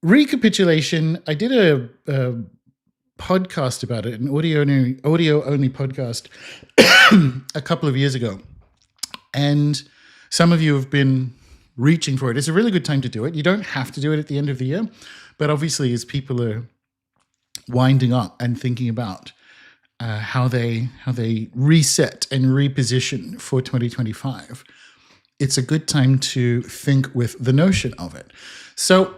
Recapitulation. I did a podcast about it, an audio only podcast a couple of years ago. And some of you have been reaching for it. It's a really good time to do it. You don't have to do it at the end of the year, but obviously as people are winding up and thinking about how they reset and reposition for 2025, it's a good time to think with the notion of it. So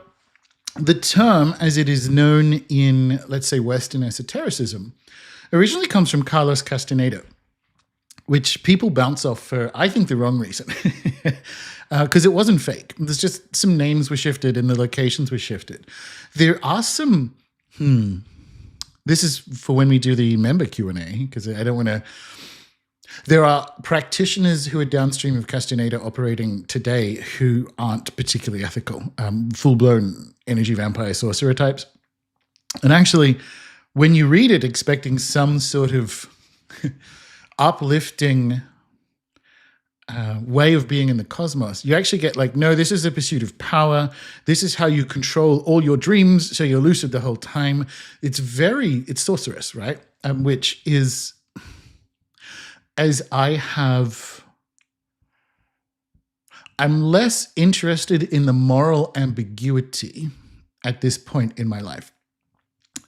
the term, as it is known in, let's say, Western esotericism, originally comes from Carlos Castaneda, which people bounce off for, I think, the wrong reason, because it wasn't fake. There's just some names were shifted and the locations were shifted. There are some, this is for when we do the member Q&A, because I don't want to, there are practitioners who are downstream of Castaneda operating today who aren't particularly ethical, full-blown energy vampire sorcerer types. And actually, when you read it expecting some sort of uplifting way of being in the cosmos, you actually get like, no, this is a pursuit of power. This is how you control all your dreams, so you're lucid the whole time. It's sorcerous, right? Which is, as I'm less interested in the moral ambiguity at this point in my life.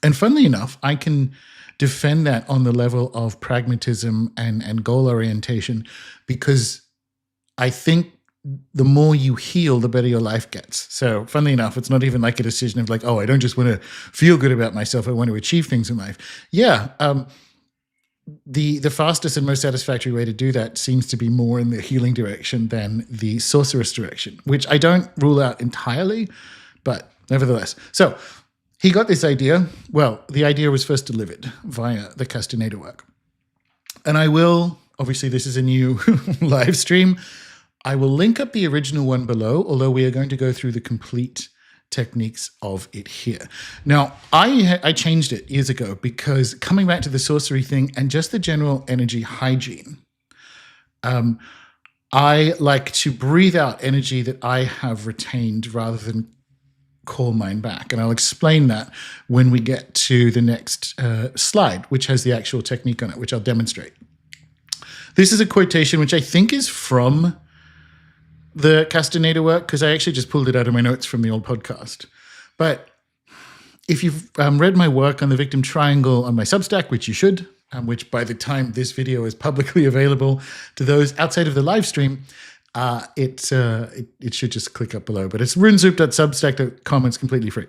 And funnily enough, I can defend that on the level of pragmatism and goal orientation, because I think the more you heal, the better your life gets. So funnily enough, it's not even like a decision of like, oh, I don't just want to feel good about myself. I want to achieve things in life. Yeah. The fastest and most satisfactory way to do that seems to be more in the healing direction than the sorceress direction, which I don't rule out entirely, but nevertheless. So he got this idea. Well, the idea was first delivered via the Castaneda work. And I will, obviously this is a new live stream, I will link up the original one below, although we are going to go through the complete techniques of it here. Now, I changed it years ago because coming back to the sorcery thing and just the general energy hygiene, I like to breathe out energy that I have retained rather than call mine back. And I'll explain that when we get to the next slide, which has the actual technique on it, which I'll demonstrate. This is a quotation which I think is from the Castaneda work, because I actually just pulled it out of my notes from the old podcast. But if you've read my work on the victim triangle on my Substack, which you should, which by the time this video is publicly available to those outside of the live stream, it should just click up below. But it's runesoup.substack.com. It's completely free.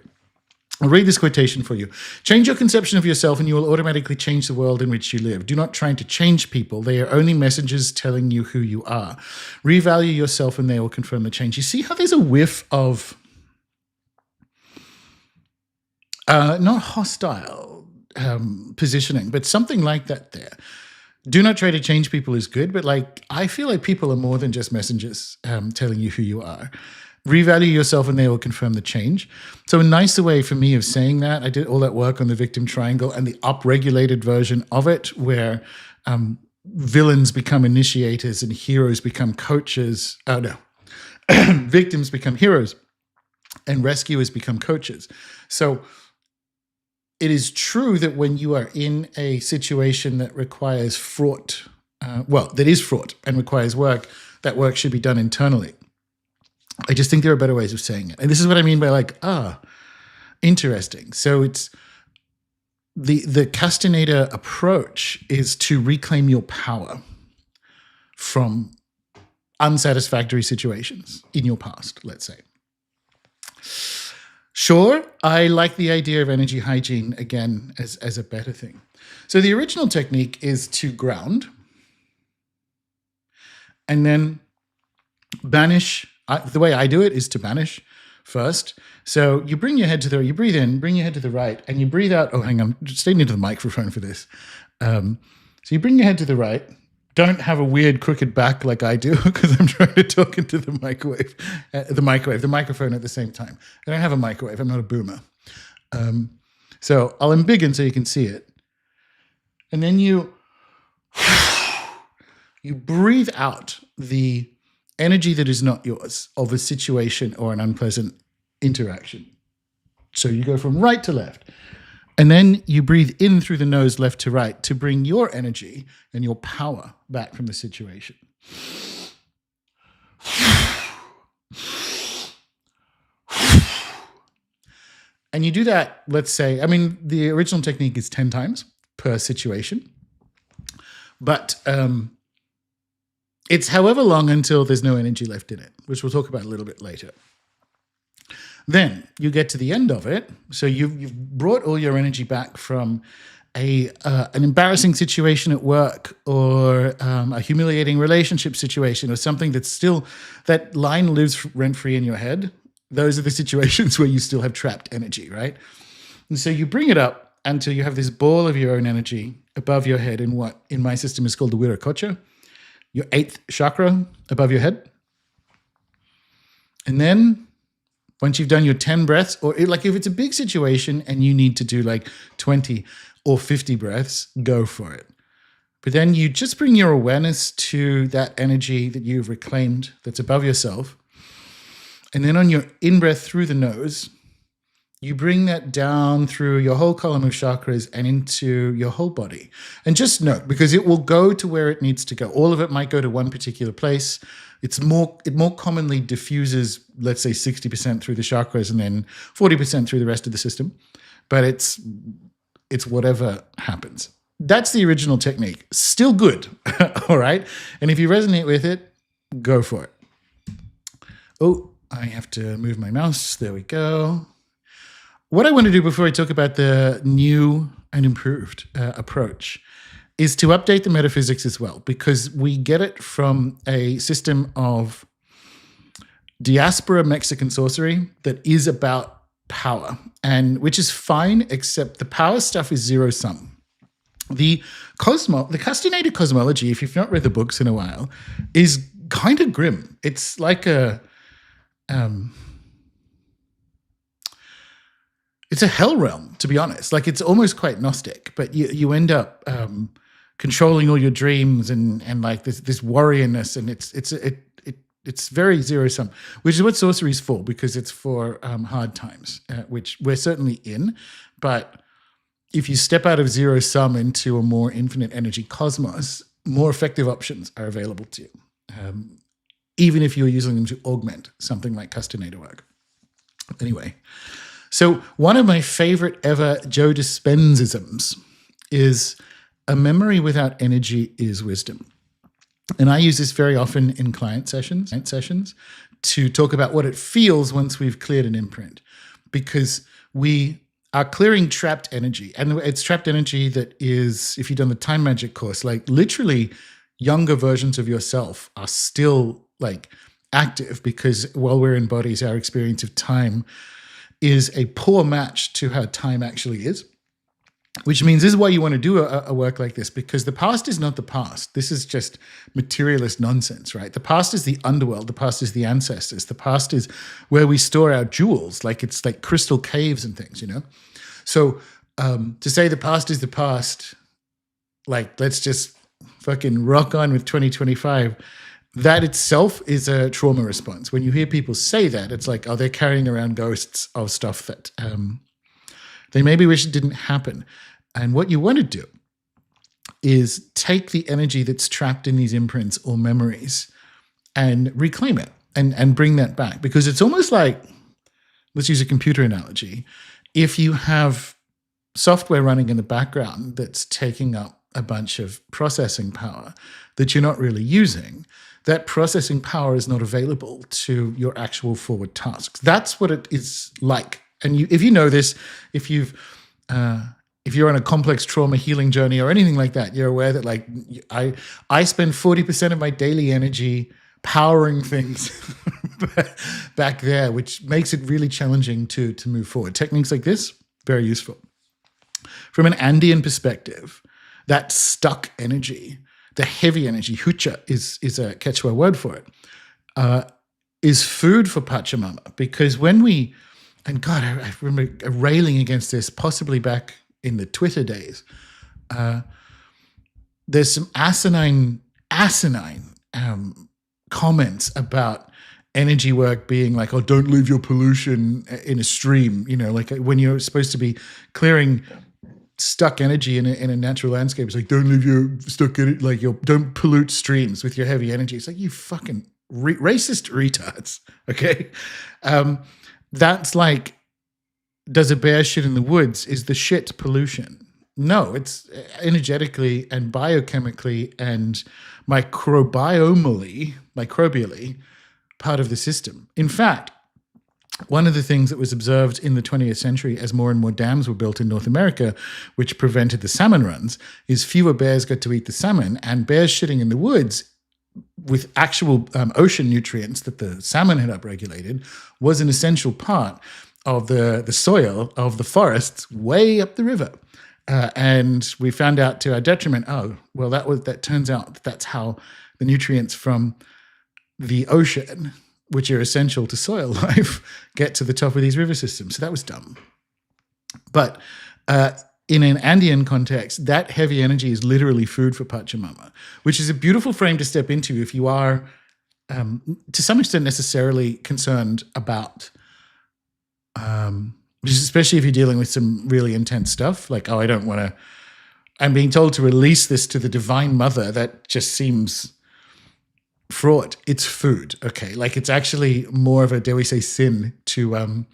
I'll read this quotation for you. Change your conception of yourself and you will automatically change the world in which you live. Do not try to change people. They are only messengers telling you who you are. Revalue yourself and they will confirm the change. You see how there's a whiff of not hostile positioning, but something like that there. Do not try to change people is good, but like I feel like people are more than just messengers telling you who you are. Revalue yourself and they will confirm the change. So a nicer way for me of saying that, I did all that work on the victim triangle and the upregulated version of it where villains become initiators and heroes become coaches. Oh no, victims become heroes and rescuers become coaches. So it is true that when you are in a situation that requires fraught, that is fraught and requires work, that work should be done internally. I just think there are better ways of saying it. And this is what I mean by like, interesting. So it's the Castaneda approach is to reclaim your power from unsatisfactory situations in your past, let's say. Sure, I like the idea of energy hygiene again as a better thing. So the original technique is to ground and then banish. The way I do it is to banish first. So you bring your head to you breathe in, bring your head to the right, and you breathe out. Oh, hang on, stay near to the microphone for this. So you bring your head to the right. Don't have a weird crooked back like I do because I'm trying to talk into the microphone at the same time. I don't have a microwave. I'm not a boomer. So I'll embiggen so you can see it. And then you breathe out the energy that is not yours of a situation or an unpleasant interaction. So you go from right to left. And then you breathe in through the nose, left to right, to bring your energy and your power back from the situation. And you do that, let's say, I mean, the original technique is 10 times per situation. But it's however long until there's no energy left in it, which we'll talk about a little bit later. Then you get to the end of it. So you've brought all your energy back from an embarrassing situation at work, or a humiliating relationship situation, or something that's still, that line lives rent-free in your head. Those are the situations where you still have trapped energy, right? And so you bring it up until you have this ball of your own energy above your head in what in my system is called the Viracocha, your 8th chakra above your head. And then once you've done your 10 breaths, or like if it's a big situation and you need to do like 20 or 50 breaths, go for it. But then you just bring your awareness to that energy that you've reclaimed that's above yourself. And then on your in-breath through the nose, you bring that down through your whole column of chakras and into your whole body. And just note, because it will go to where it needs to go. All of it might go to one particular place. It more commonly diffuses, let's say 60% through the chakras and then 40% through the rest of the system. But it's whatever happens. That's the original technique. Still good, all right? And if you resonate with it, go for it. Oh, I have to move my mouse. There we go. What I want to do before I talk about the new and improved approach is to update the metaphysics as well, because we get it from a system of diaspora Mexican sorcery that is about power, and which is fine, except the power stuff is zero sum. The Castaneda's cosmology, if you've not read the books in a while, is kind of grim. It's like it's a hell realm, to be honest. Like, it's almost quite Gnostic, but you end up controlling all your dreams and like this warriorness, and it's very zero sum, which is what sorcery is for, because it's for hard times, which we're certainly in. But if you step out of zero sum into a more infinite energy cosmos, more effective options are available to you, even if you're using them to augment something like Castaneda work. Anyway, so one of my favorite ever Joe Dispenza-isms is a memory without energy is wisdom. And I use this very often in client sessions to talk about what it feels once we've cleared an imprint, because we are clearing trapped energy. And it's trapped energy that is, if you've done the time magic course, like literally younger versions of yourself are still like active, because while we're in bodies, our experience of time is a poor match to how time actually is. Which means this is why you want to do a work like this, because the past is not the past. This is just materialist nonsense, right? The past is the underworld. The past is the ancestors. The past is where we store our jewels. Like, it's like crystal caves and things, you know? So to say the past is the past, like, let's just fucking rock on with 2025, that itself is a trauma response. When you hear people say that, it's like, oh, they're carrying around ghosts of stuff that they maybe wish it didn't happen. And what you want to do is take the energy that's trapped in these imprints or memories and reclaim it and bring that back. Because it's almost like, let's use a computer analogy. If you have software running in the background that's taking up a bunch of processing power that you're not really using, that processing power is not available to your actual forward tasks. That's what it is like. And if you know this, if you're on a complex trauma healing journey or anything like that, you're aware that, like, I spend 40% of my daily energy powering things back there, which makes it really challenging to move forward. Techniques like this, very useful. From an Andean perspective, that stuck energy, the heavy energy, hucha is a Quechua word for it, is food for Pachamama. Because when we, and God, I remember railing against this, possibly back in the Twitter days. There's some asinine comments about energy work being like, oh, don't leave your pollution in a stream, like when you're supposed to be clearing stuck energy in a natural landscape. It's like, don't leave your stuck in it, like don't pollute streams with your heavy energy. It's like, you fucking racist retards. Okay. That's like, does a bear shit in the woods? Is the shit pollution? No, it's energetically and biochemically and microbially part of the system. In fact, one of the things that was observed in the 20th century as more and more dams were built in North America, which prevented the salmon runs, is fewer bears got to eat the salmon, and bears shitting in the woods with actual ocean nutrients that the salmon had upregulated was an essential part of the soil of the forests way up the river. And we found out to our detriment, that turns out that's how the nutrients from the ocean, which are essential to soil life, get to the top of these river systems. So that was dumb. But in an Andean context, that heavy energy is literally food for Pachamama, which is a beautiful frame to step into if you are, to some extent, necessarily concerned about, especially if you're dealing with some really intense stuff, like, oh, I'm being told to release this to the Divine Mother. That just seems fraught. It's food, okay? Like, it's actually more of a, dare we say, sin to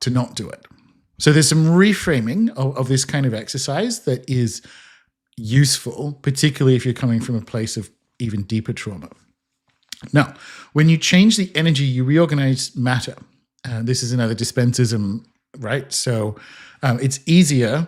not do it. So there's some reframing of this kind of exercise that is useful, particularly if you're coming from a place of even deeper trauma. Now, when you change the energy, you reorganize matter. This is another dispensism, right? So it's easier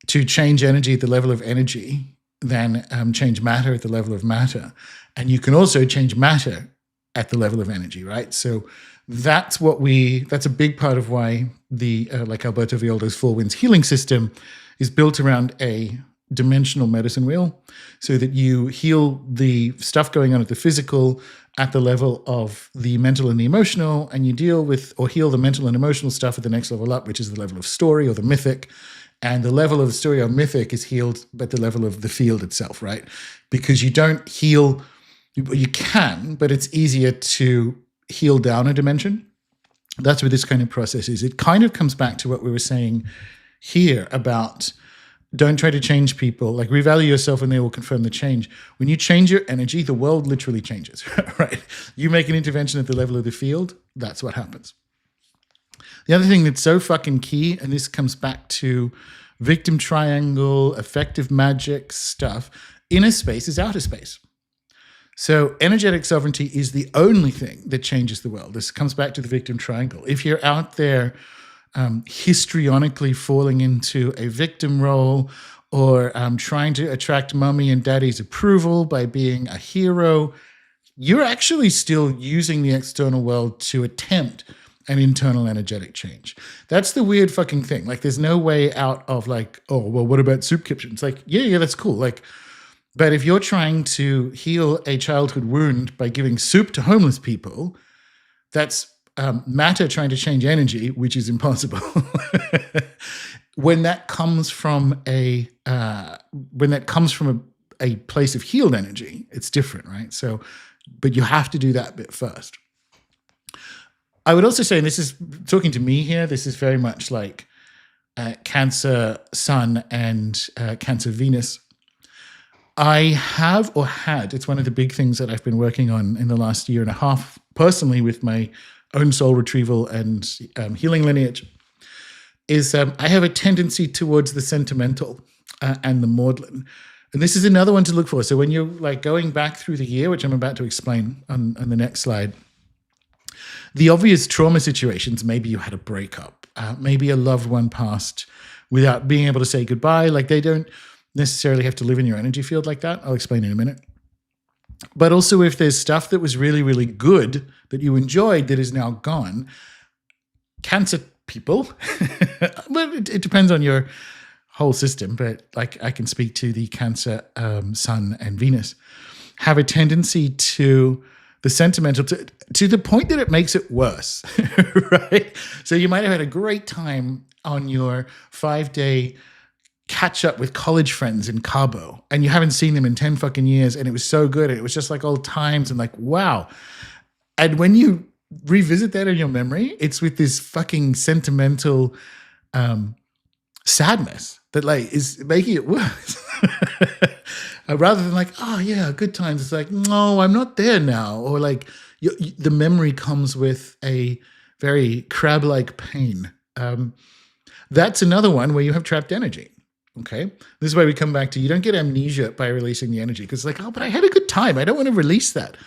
to change energy at the level of energy than change matter at the level of matter. And you can also change matter at the level of energy, right? So that's a big part of why the, like Alberto Violda's Four Winds healing system is built around a dimensional medicine wheel, so that you heal the stuff going on at the physical at the level of the mental and the emotional, and you deal with or heal the mental and emotional stuff at the next level up, which is the level of story or the mythic. And the level of the story or mythic is healed at the level of the field itself, right? Because you don't heal, you can, but it's easier to heal down a dimension. That's what this kind of process is. It kind of comes back to what we were saying here about don't try to change people, like revalue yourself and they will confirm the change. When you change your energy, the world literally changes, right? You make an intervention at the level of the field, that's what happens. The other thing that's so fucking key, and this comes back to victim triangle, effective magic stuff, inner space is outer space. So energetic sovereignty is the only thing that changes the world. This comes back to the victim triangle. If you're out there histrionically falling into a victim role or trying to attract mommy and daddy's approval by being a hero, you're actually still using the external world to attempt an internal energetic change. That's the weird fucking thing. Like, there's no way out of like, oh, well, what about soup kitchens? Like, yeah, that's cool. Like, but if you're trying to heal a childhood wound by giving soup to homeless people, that's matter trying to change energy, which is impossible. When that comes from a place of healed energy, it's different, right? So, but you have to do that bit first. I would also say, and this is talking to me here, this is very much like Cancer Sun and Cancer Venus. I have or had, it's one of the big things that I've been working on in the last year and a half, personally with my own soul retrieval and healing lineage, is I have a tendency towards the sentimental and the maudlin. And this is another one to look for. So when you're like going back through the year, which I'm about to explain on the next slide, the obvious trauma situations, maybe you had a breakup, maybe a loved one passed without being able to say goodbye. Like, they don't necessarily have to live in your energy field like that. I'll explain in a minute. But also, if there's stuff that was really, really good that you enjoyed that is now gone, Cancer people, well, it depends on your whole system, but like I can speak to the Cancer Sun and Venus, have a tendency to the sentimental to the point that it makes it worse, right? So you might have had a great time on your 5-day catch up with college friends in Cabo, and you haven't seen them in 10 fucking years, and it was so good, and it was just like old times, and like, wow. And when you revisit that in your memory, it's with this fucking sentimental sadness that like is making it worse. Rather than like, oh yeah, good times. It's like, no, I'm not there now. Or like the memory comes with a very crab-like pain. That's another one where you have trapped energy. Okay. This is why we come back to, you don't get amnesia by releasing the energy, because it's like, oh, but I had a good time. I don't want to release that.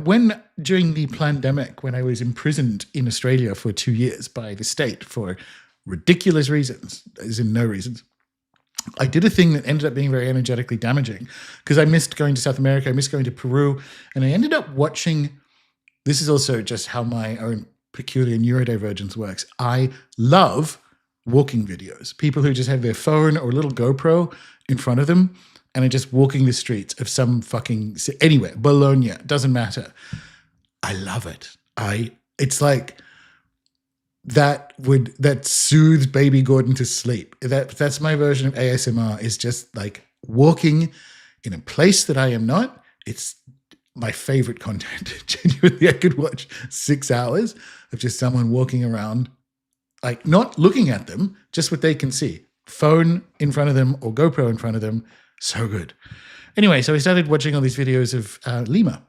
When during the pandemic, when I was imprisoned in Australia for 2 years by the state for ridiculous reasons, as in no reasons, I did a thing that ended up being very energetically damaging, because I missed going to South America, I missed going to Peru, and I ended up watching, this is also just how my own peculiar neurodivergence works. I love walking videos. People who just have their phone or a little GoPro in front of them and are just walking the streets of some fucking, anywhere, Bologna, doesn't matter. I love it. It's like that soothes baby Gordon to sleep. That's my version of ASMR, is just like walking in a place that I am not. It's my favorite content. Genuinely, I could watch 6 hours of just someone walking around, like not looking at them, just what they can see. Phone in front of them or GoPro in front of them. So good. Anyway, so I started watching all these videos of Lima.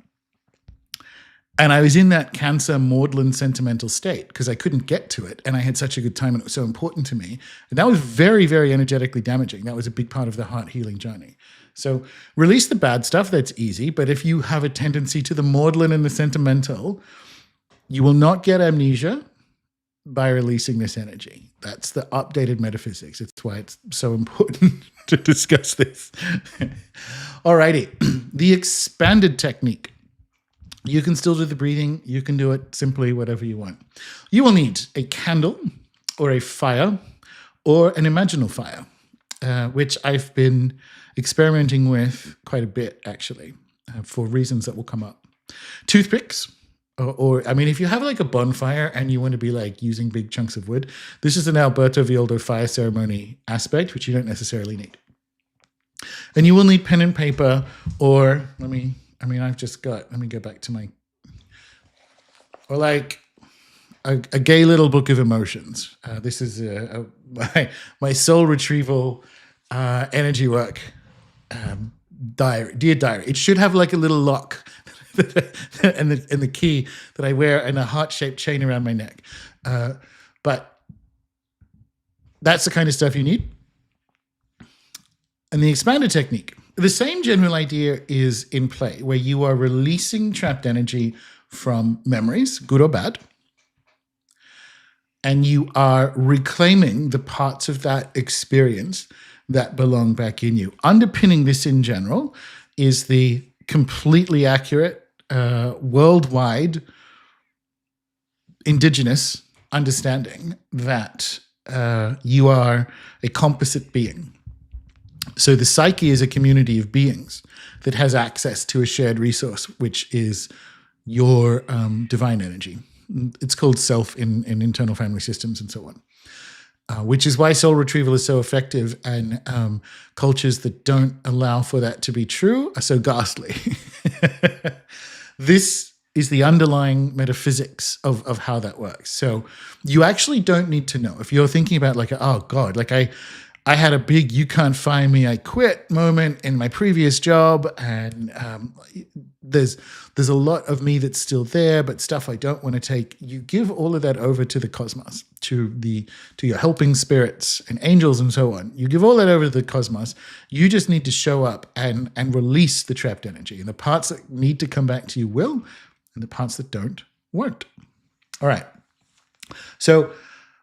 And I was in that Cancer, maudlin, sentimental state because I couldn't get to it. And I had such a good time and it was so important to me. And that was very, very energetically damaging. That was a big part of the heart healing journey. So release the bad stuff. That's easy. But if you have a tendency to the maudlin and the sentimental, you will not get amnesia by releasing this energy. That's the updated metaphysics. It's why it's so important to discuss this. Alrighty. The expanded technique. You can still do the breathing. You can do it simply whatever you want. You will need a candle or a fire or an imaginal fire, which I've been experimenting with quite a bit, actually, for reasons that will come up. Toothpicks. Or I mean, if you have like a bonfire and you want to be like using big chunks of wood, this is an Alberto Villoldo fire ceremony aspect, which you don't necessarily need. And you will need pen and paper, or let me go back to or like a gay little book of emotions. This is my soul retrieval energy work diary, dear diary. It should have like a little lock and the key that I wear and a heart-shaped chain around my neck. But that's the kind of stuff you need. And the expanded technique, the same general idea is in play, where you are releasing trapped energy from memories, good or bad, and you are reclaiming the parts of that experience that belong back in you. Underpinning this in general is the completely accurate, worldwide, indigenous understanding that you are a composite being. So the psyche is a community of beings that has access to a shared resource, which is your divine energy. It's called self in internal family systems and so on. Which is why soul retrieval is so effective, and cultures that don't allow for that to be true are so ghastly. This is the underlying metaphysics of how that works. So you actually don't need to know. If you're thinking about like, oh God, like I had a big "you can't fire me, I quit" moment in my previous job, and there's a lot of me that's still there, but stuff I don't want to take. You give all of that over to the cosmos, to your helping spirits and angels and so on. You give all that over to the cosmos. You just need to show up and release the trapped energy. And the parts that need to come back to you will, and the parts that don't won't. All right. So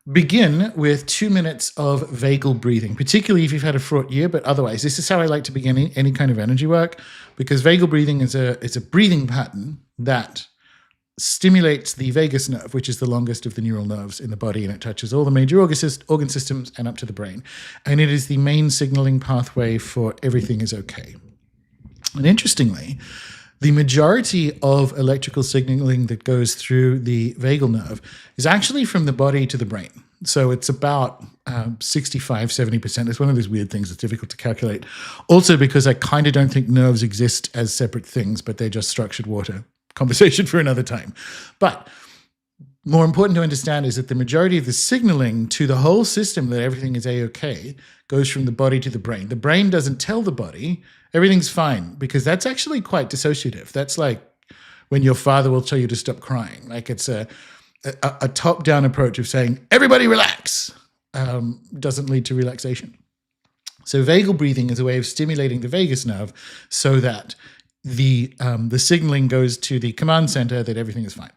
begin with 2 minutes of vagal breathing, particularly if you've had a fraught year, but otherwise, this is how I like to begin any kind of energy work, because vagal breathing is a breathing pattern that stimulates the vagus nerve, which is the longest of the neural nerves in the body, and it touches all the major organ systems and up to the brain. And it is the main signaling pathway for everything is okay. And interestingly, the majority of electrical signaling that goes through the vagal nerve is actually from the body to the brain. So it's about 65, 70%. It's one of those weird things that's difficult to calculate. Also because I kind of don't think nerves exist as separate things, but they're just structured water conversation for another time. But more important to understand is that the majority of the signaling to the whole system that everything is A-okay goes from the body to the brain. The brain doesn't tell the body everything's fine, because that's actually quite dissociative. That's like when your father will tell you to stop crying. Like it's a top-down approach of saying, everybody relax, doesn't lead to relaxation. So vagal breathing is a way of stimulating the vagus nerve so that the signaling goes to the command center that everything is fine.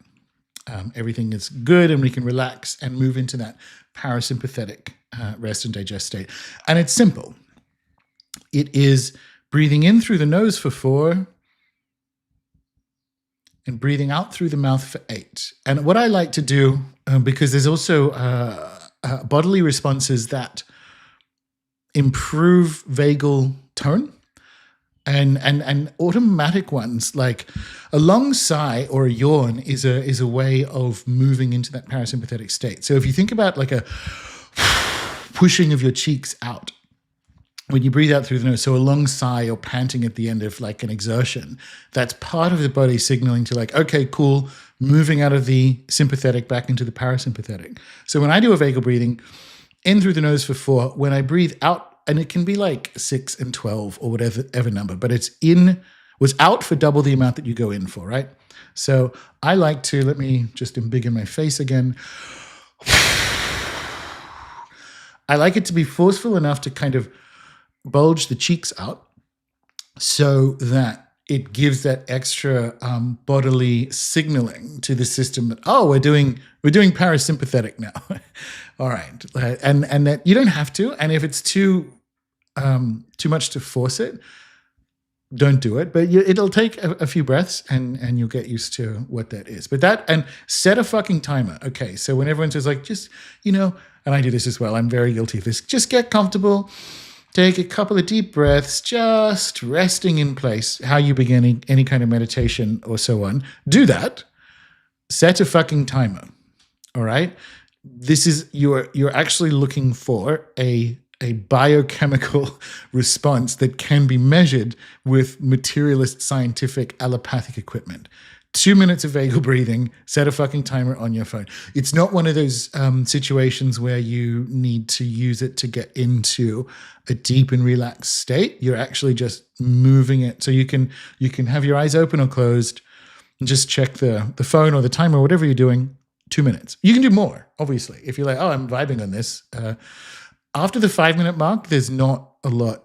Everything is good and we can relax and move into that parasympathetic rest and digest state. And it's simple. It is breathing in through the nose for 4 and breathing out through the mouth for 8. And what I like to do, because there's also bodily responses that improve vagal tone, and automatic ones, like a long sigh or a yawn is a way of moving into that parasympathetic state. So if you think about like a pushing of your cheeks out when you breathe out through the nose, so a long sigh or panting at the end of like an exertion, that's part of the body signaling to like, okay, cool, moving out of the sympathetic back into the parasympathetic. So when I do a vagal breathing, in through the nose for 4, when I breathe out, and it can be like 6 and 12 or whatever number, but was out for double the amount that you go in for, right? So I like to, let me just embiggen my face again. I like it to be forceful enough to kind of bulge the cheeks out so that it gives that extra bodily signaling to the system that, oh, we're doing parasympathetic now. All right. And that you don't have to. And if it's too much to force it, don't do it. But it'll take a few breaths and you'll get used to what that is. But and set a fucking timer. Okay. So when everyone says like, just, and I do this as well, I'm very guilty of this. Just get comfortable. Take a couple of deep breaths, just resting in place, how you begin any kind of meditation or so on. Do that. Set a fucking timer. All right? This is, you're actually looking for a biochemical response that can be measured with materialist, scientific, allopathic equipment. 2 minutes of vagal breathing, set a fucking timer on your phone. It's not one of those situations where you need to use it to get into a deep and relaxed state. You're actually just moving it. So you can have your eyes open or closed and just check the phone or the timer or whatever you're doing, 2 minutes. You can do more, obviously. If you're like, oh, I'm vibing on this. After the 5-minute mark, there's not a lot.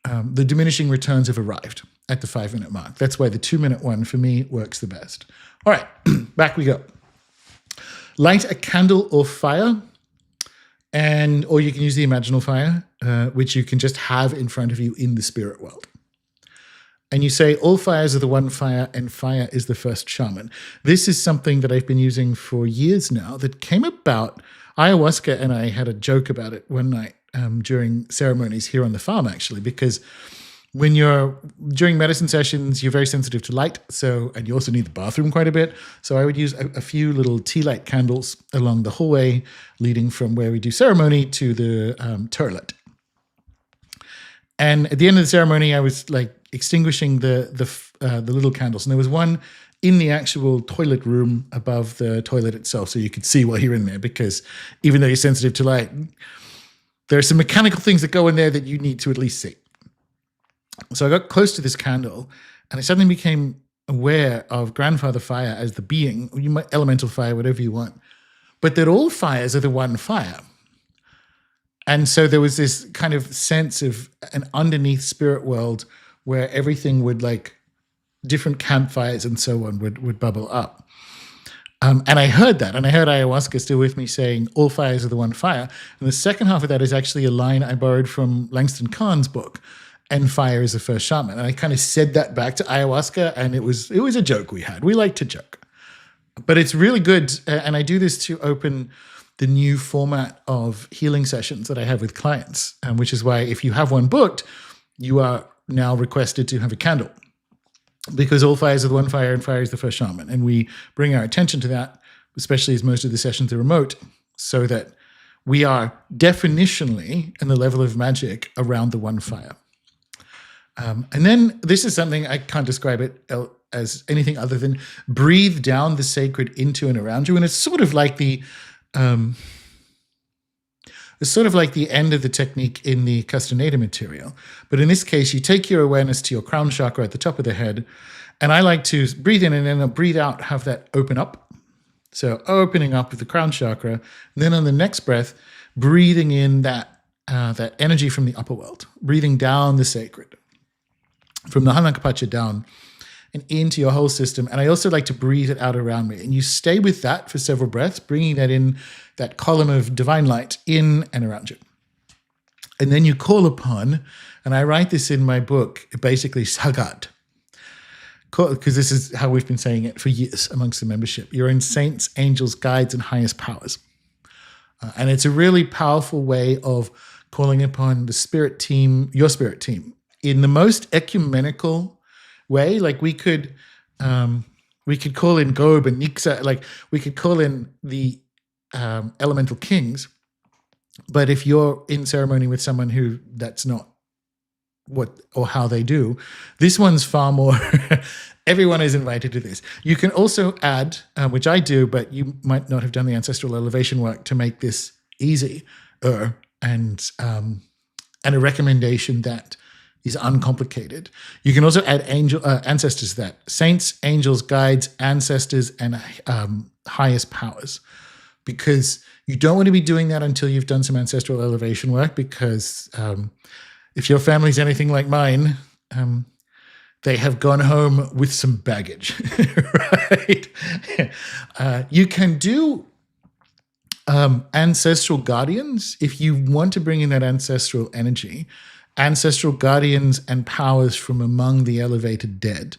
The diminishing returns have arrived at the 5-minute mark. That's why the 2-minute one for me works the best. All right, back we go. Light a candle or fire, or you can use the imaginal fire, which you can just have in front of you in the spirit world. And you say, all fires are the one fire, and fire is the first shaman. This is something that I've been using for years now that came about. Ayahuasca and I had a joke about it one night during ceremonies here on the farm, actually, because when you're during medicine sessions, you're very sensitive to light. And you also need the bathroom quite a bit. So I would use a few little tea light candles along the hallway leading from where we do ceremony to the toilet. And at the end of the ceremony, I was like extinguishing the little candles. And there was one in the actual toilet room above the toilet itself. So you could see while you're in there, because even though you're sensitive to light, there are some mechanical things that go in there that you need to at least see. So I got close to this candle and I suddenly became aware of grandfather fire as the being, you might elemental fire, whatever you want, but that all fires are the one fire. And so there was this kind of sense of an underneath spirit world where everything would, like different campfires and so on, would bubble up. And I heard that, and I heard ayahuasca still with me saying, all fires are the one fire. And the second half of that is actually a line I borrowed from Langston Kahn's book, and fire is the first shaman. And I kind of said that back to ayahuasca, and it was a joke we had. We like to joke. But it's really good, and I do this to open the new format of healing sessions that I have with clients, which is why if you have one booked, you are now requested to have a candle, because all fires are the one fire and fire is the first shaman. And we bring our attention to that, especially as most of the sessions are remote, so that we are definitionally in the level of magic around the one fire. And then this is something I can't describe it as anything other than breathe down the sacred into and around you. And it's sort of like the end of the technique in the Castaneda material. But in this case, you take your awareness to your crown chakra at the top of the head. And I like to breathe in and then breathe out, have that open up. So opening up with the crown chakra. And then on the next breath, breathing in that energy from the upper world, breathing down the sacred, from the Hanakapacha down and into your whole system. And I also like to breathe it out around me. And you stay with that for several breaths, bringing that in, that column of divine light in and around you. And then you call upon, and I write this in my book, basically Sagat, because this is how we've been saying it for years amongst the membership. Your own saints, angels, guides, and highest powers. And it's a really powerful way of calling upon the spirit team, your spirit team, in the most ecumenical way. Like we could call in Gob and Nixa, like we could call in the elemental kings. But if you're in ceremony with someone who that's not what or how they do, this one's far more everyone is invited to this. You can also add, which I do, but you might not have done the ancestral elevation work to make this easy, and a recommendation that is uncomplicated. You can also add ancestors to that. Saints, angels, guides, ancestors, and highest powers. Because you don't want to be doing that until you've done some ancestral elevation work, because if your family's anything like mine, they have gone home with some baggage, right? You can do ancestral guardians if you want to bring in that ancestral energy, ancestral guardians and powers from among the elevated dead.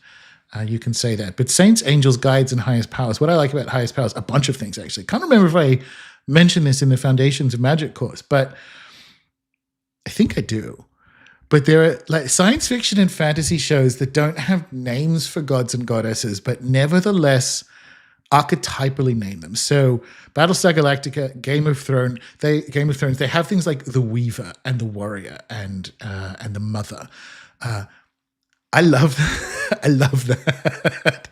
You can say that. But saints, angels, guides, and highest powers. What I like about highest powers, a bunch of things actually. Can't remember if I mentioned this in the Foundations of Magic course, but I think I do. But there are like science fiction and fantasy shows that don't have names for gods and goddesses, but nevertheless archetypally name them. So Battlestar Galactica, Game of Thrones, they have things like the Weaver and the Warrior and the Mother. I love that. I love that.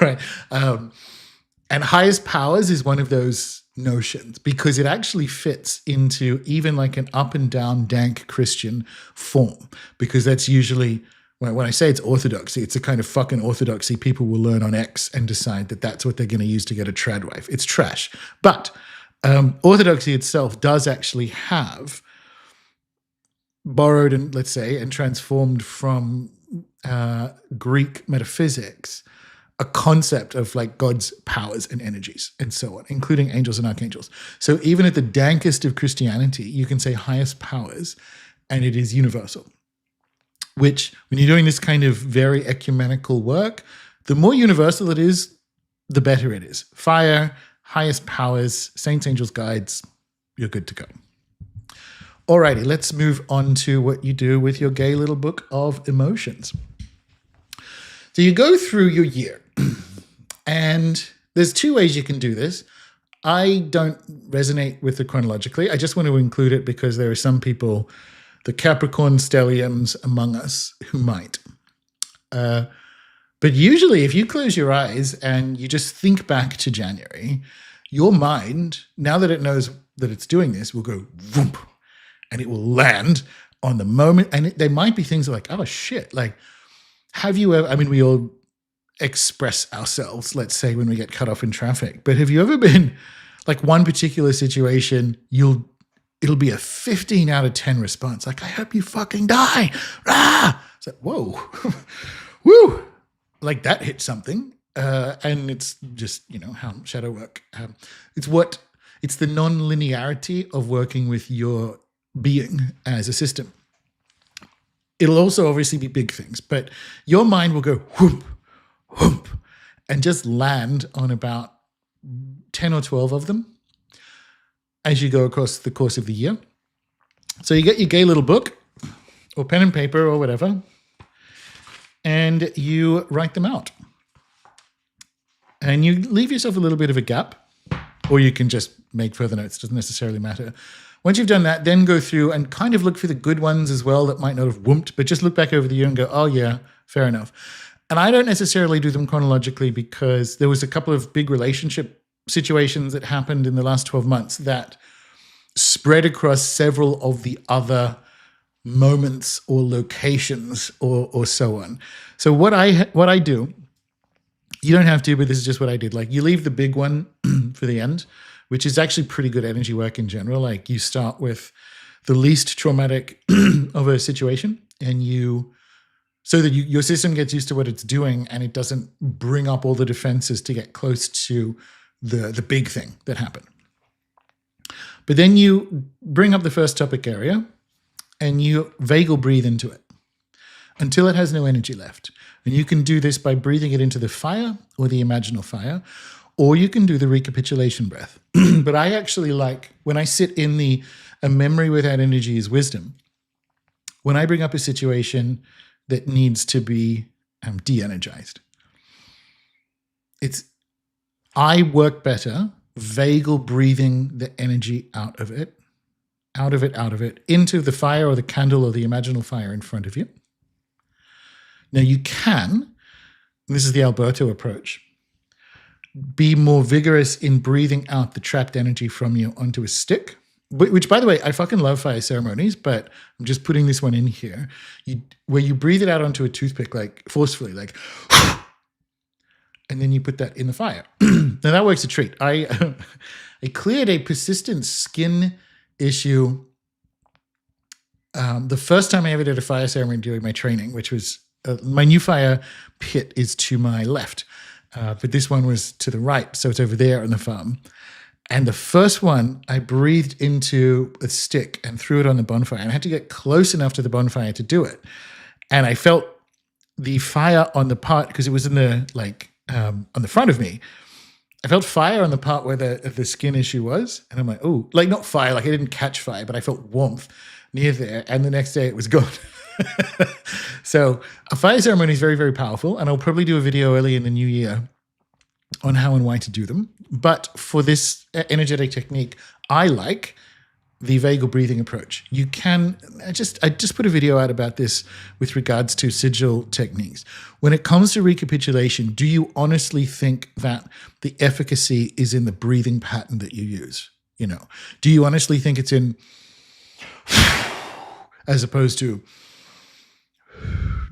Right. And highest powers is one of those notions because it actually fits into even like an up and down dank Christian form, because that's usually when I say it's orthodoxy, it's a kind of fucking orthodoxy people will learn on X and decide that that's what they're going to use to get a trad wife. It's trash. But orthodoxy itself does actually have borrowed and let's say and transformed from Greek metaphysics a concept of like God's powers and energies and so on, including angels and archangels. So even at the dankest of Christianity, you can say highest powers, and it is universal. Which, when you're doing this kind of very ecumenical work, the more universal it is, the better it is. Fire, highest powers, saints, angels, guides, you're good to go. Alrighty, let's move on to what you do with your gay little book of emotions. So you go through your year, and there's two ways you can do this. I don't resonate with it chronologically. I just want to include it because there are some people, the Capricorn stelliums among us, who might. But usually if you close your eyes and you just think back to January, your mind, now that it knows that it's doing this, will go whoop, and it will land on the moment. And there might be things like, oh shit, like, have you ever, I mean, we all express ourselves, let's say, when we get cut off in traffic, but have you ever been, like one particular situation, it'll be a 15 out of 10 response, like, I hope you fucking die. Ah! It's like, whoa, woo, like that hit something. And it's just, how shadow work. It's the non-linearity of working with your being as a system. It'll also obviously be big things, but your mind will go whoop, whoop, and just land on about 10 or 12 of them as you go across the course of the year. So you get your gay little book or pen and paper or whatever, and you write them out. And you leave yourself a little bit of a gap, or you can just make further notes. It doesn't necessarily matter. Once you've done that, then go through and kind of look for the good ones as well that might not have whoomped, but just look back over the year and go, oh yeah, fair enough. And I don't necessarily do them chronologically because there was a couple of big relationship situations that happened in the last 12 months that spread across several of the other moments or locations or so on. So what I do, you don't have to, but this is just what I did. Like, you leave the big one for the end, which is actually pretty good energy work in general. Like, you start with the least traumatic of a situation, and so that your system gets used to what it's doing and it doesn't bring up all the defenses to get close to the big thing that happened. But then you bring up the first topic area and you vagal breathe into it until it has no energy left. And you can do this by breathing it into the fire or the imaginal fire, or you can do the recapitulation breath. But I actually like, when I sit in a memory without energy is wisdom, when I bring up a situation that needs to be de-energized, I work better vagal breathing the energy out of it, into the fire or the candle or the imaginal fire in front of you. Now you can, this is the Alberto approach, be more vigorous in breathing out the trapped energy from you onto a stick, which, by the way, I fucking love fire ceremonies, but I'm just putting this one in here, where you breathe it out onto a toothpick, like forcefully, like, and then you put that in the fire. Now that works a treat. I cleared a persistent skin issue the first time I ever did a fire ceremony during my training, which was, my new fire pit is to my left, but this one was to the right, so it's over there on the farm. And the first one, I breathed into a stick and threw it on the bonfire. And I had to get close enough to the bonfire to do it. And I felt the fire on the part, because it was in the, like, on the front of me. I felt fire on the part where the skin issue was. And I'm like, oh, like, not fire, like I didn't catch fire, but I felt warmth near there. And the next day it was gone. So a fire ceremony is very, very powerful. And I'll probably do a video early in the new year on how and why to do them. But for this energetic technique, I like the vagal breathing approach. You can, I just put a video out about this with regards to sigil techniques. When it comes to recapitulation, do you honestly think that the efficacy is in the breathing pattern that you use? You know, do you honestly think it's in, as opposed to,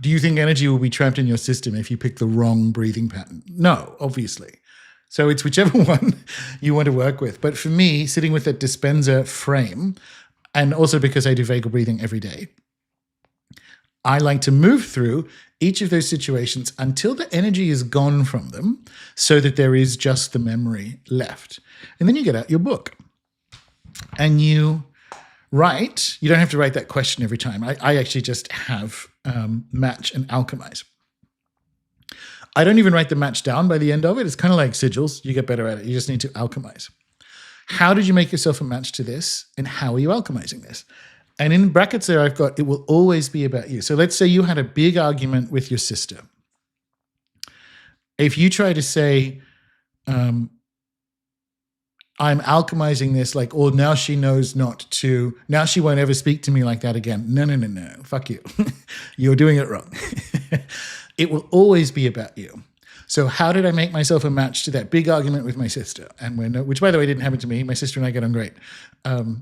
do you think energy will be trapped in your system if you pick the wrong breathing pattern? No, obviously. So it's whichever one you want to work with. But for me, sitting with that dispenser frame, and also because I do vagal breathing every day, I like to move through each of those situations until the energy is gone from them, so that there is just the memory left. And then you get out your book and you write. You don't have to write that question every time. I actually just have match and alchemize. I don't even write the match down by the end of it. It's kind of like sigils. You get better at it. You just need to alchemize. How did you make yourself a match to this? And how are you alchemizing this? And in brackets there, I've got, it will always be about you. So let's say you had a big argument with your sister. If you try to say, I'm alchemizing this, like, oh, now she knows not to, now she won't ever speak to me like that again. No, no, no, no. Fuck you. You're doing it wrong. It will always be about you. So how did I make myself a match to that big argument with my sister? And which, by the way, didn't happen to me. My sister and I get on great. How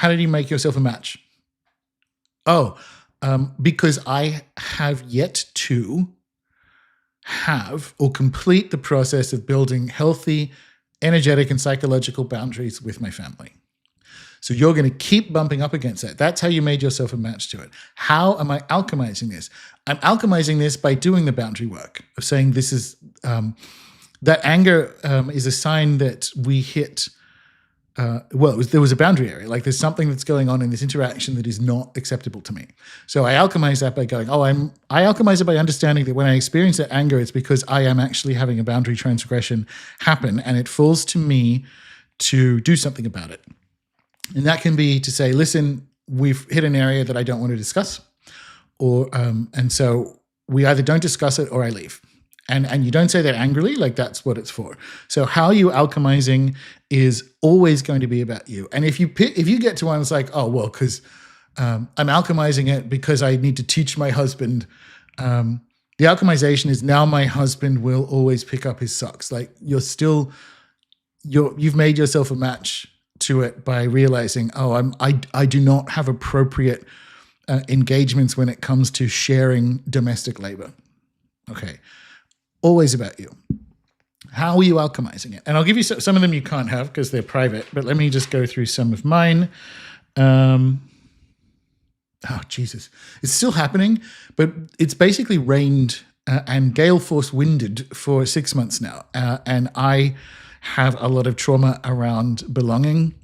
did you make yourself a match? Oh, because I have yet to have or complete the process of building healthy, energetic, and psychological boundaries with my family. So you're going to keep bumping up against that. That's how you made yourself a match to it. How am I alchemizing this? I'm alchemizing this by doing the boundary work of saying this is, that anger is a sign that we hit, there was a boundary area. Like there's something that's going on in this interaction that is not acceptable to me. So I alchemize that by going, I alchemize it by understanding that when I experience that anger, it's because I am actually having a boundary transgression happen, and it falls to me to do something about it. And that can be to say, listen, we've hit an area that I don't want to discuss, or and so we either don't discuss it or I leave. And you don't say that angrily, like that's what it's for. So how you alchemizing is always going to be about you. And if you get to one, it's like, oh, well, because I'm alchemizing it because I need to teach my husband The alchemization is now my husband will always pick up his socks. Like you've made yourself a match to it by realizing, I do not have appropriate engagements when it comes to sharing domestic labor. Okay. Always about you. How are you alchemizing it? And I'll give you some of them you can't have because they're private, but let me just go through some of mine. Oh, Jesus. It's still happening, but it's basically rained and gale force winded for 6 months now. And I have a lot of trauma around belonging.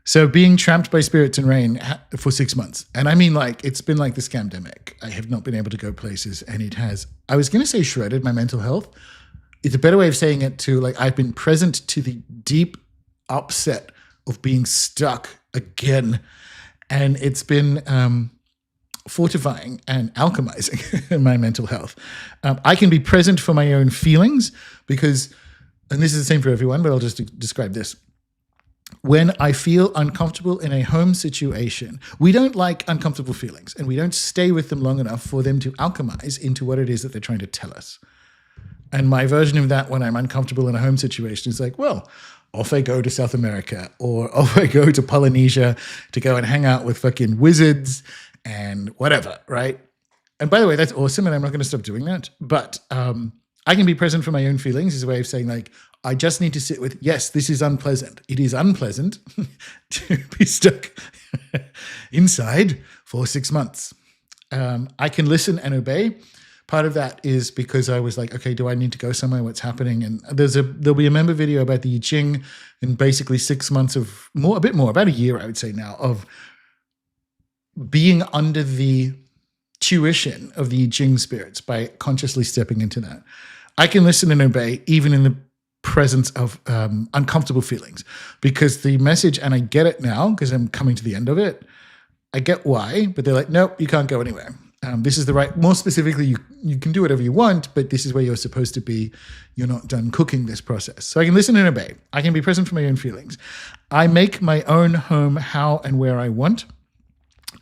So being trapped by spirits and rain for 6 months. And I mean, like, it's been like the scamdemic. I have not been able to go places, and it has, I was going to say shredded my mental health. It's a better way of saying it to, like, I've been present to the deep upset of being stuck again. And it's been fortifying and alchemizing my mental health. I can be present for my own feelings because, and this is the same for everyone, but I'll just describe this. When I feel uncomfortable in a home situation, we don't like uncomfortable feelings, and we don't stay with them long enough for them to alchemize into what it is that they're trying to tell us. And my version of that when I'm uncomfortable in a home situation is like, well, off I go to South America, or off I go to Polynesia to go and hang out with fucking wizards and whatever, right? And by the way, that's awesome, and I'm not going to stop doing that. But I can be present for my own feelings is a way of saying, like, I just need to sit with, yes, this is unpleasant. It is unpleasant to be stuck inside for 6 months. I can listen and obey. Part of that is because I was like, okay, do I need to go somewhere? What's happening? And there'll be a member video about the I Ching in basically 6 months of a bit more, about a year, I would say now, of being under the tuition of the I Ching spirits by consciously stepping into that. I can listen and obey even in the presence of uncomfortable feelings, because the message, and I get it now because I'm coming to the end of it, I get why, but they're like, nope, you can't go anywhere. This is the right, more specifically, you can do whatever you want, but this is where you're supposed to be. You're not done cooking this process. So I can listen and obey. I can be present for my own feelings. I make my own home how and where I want,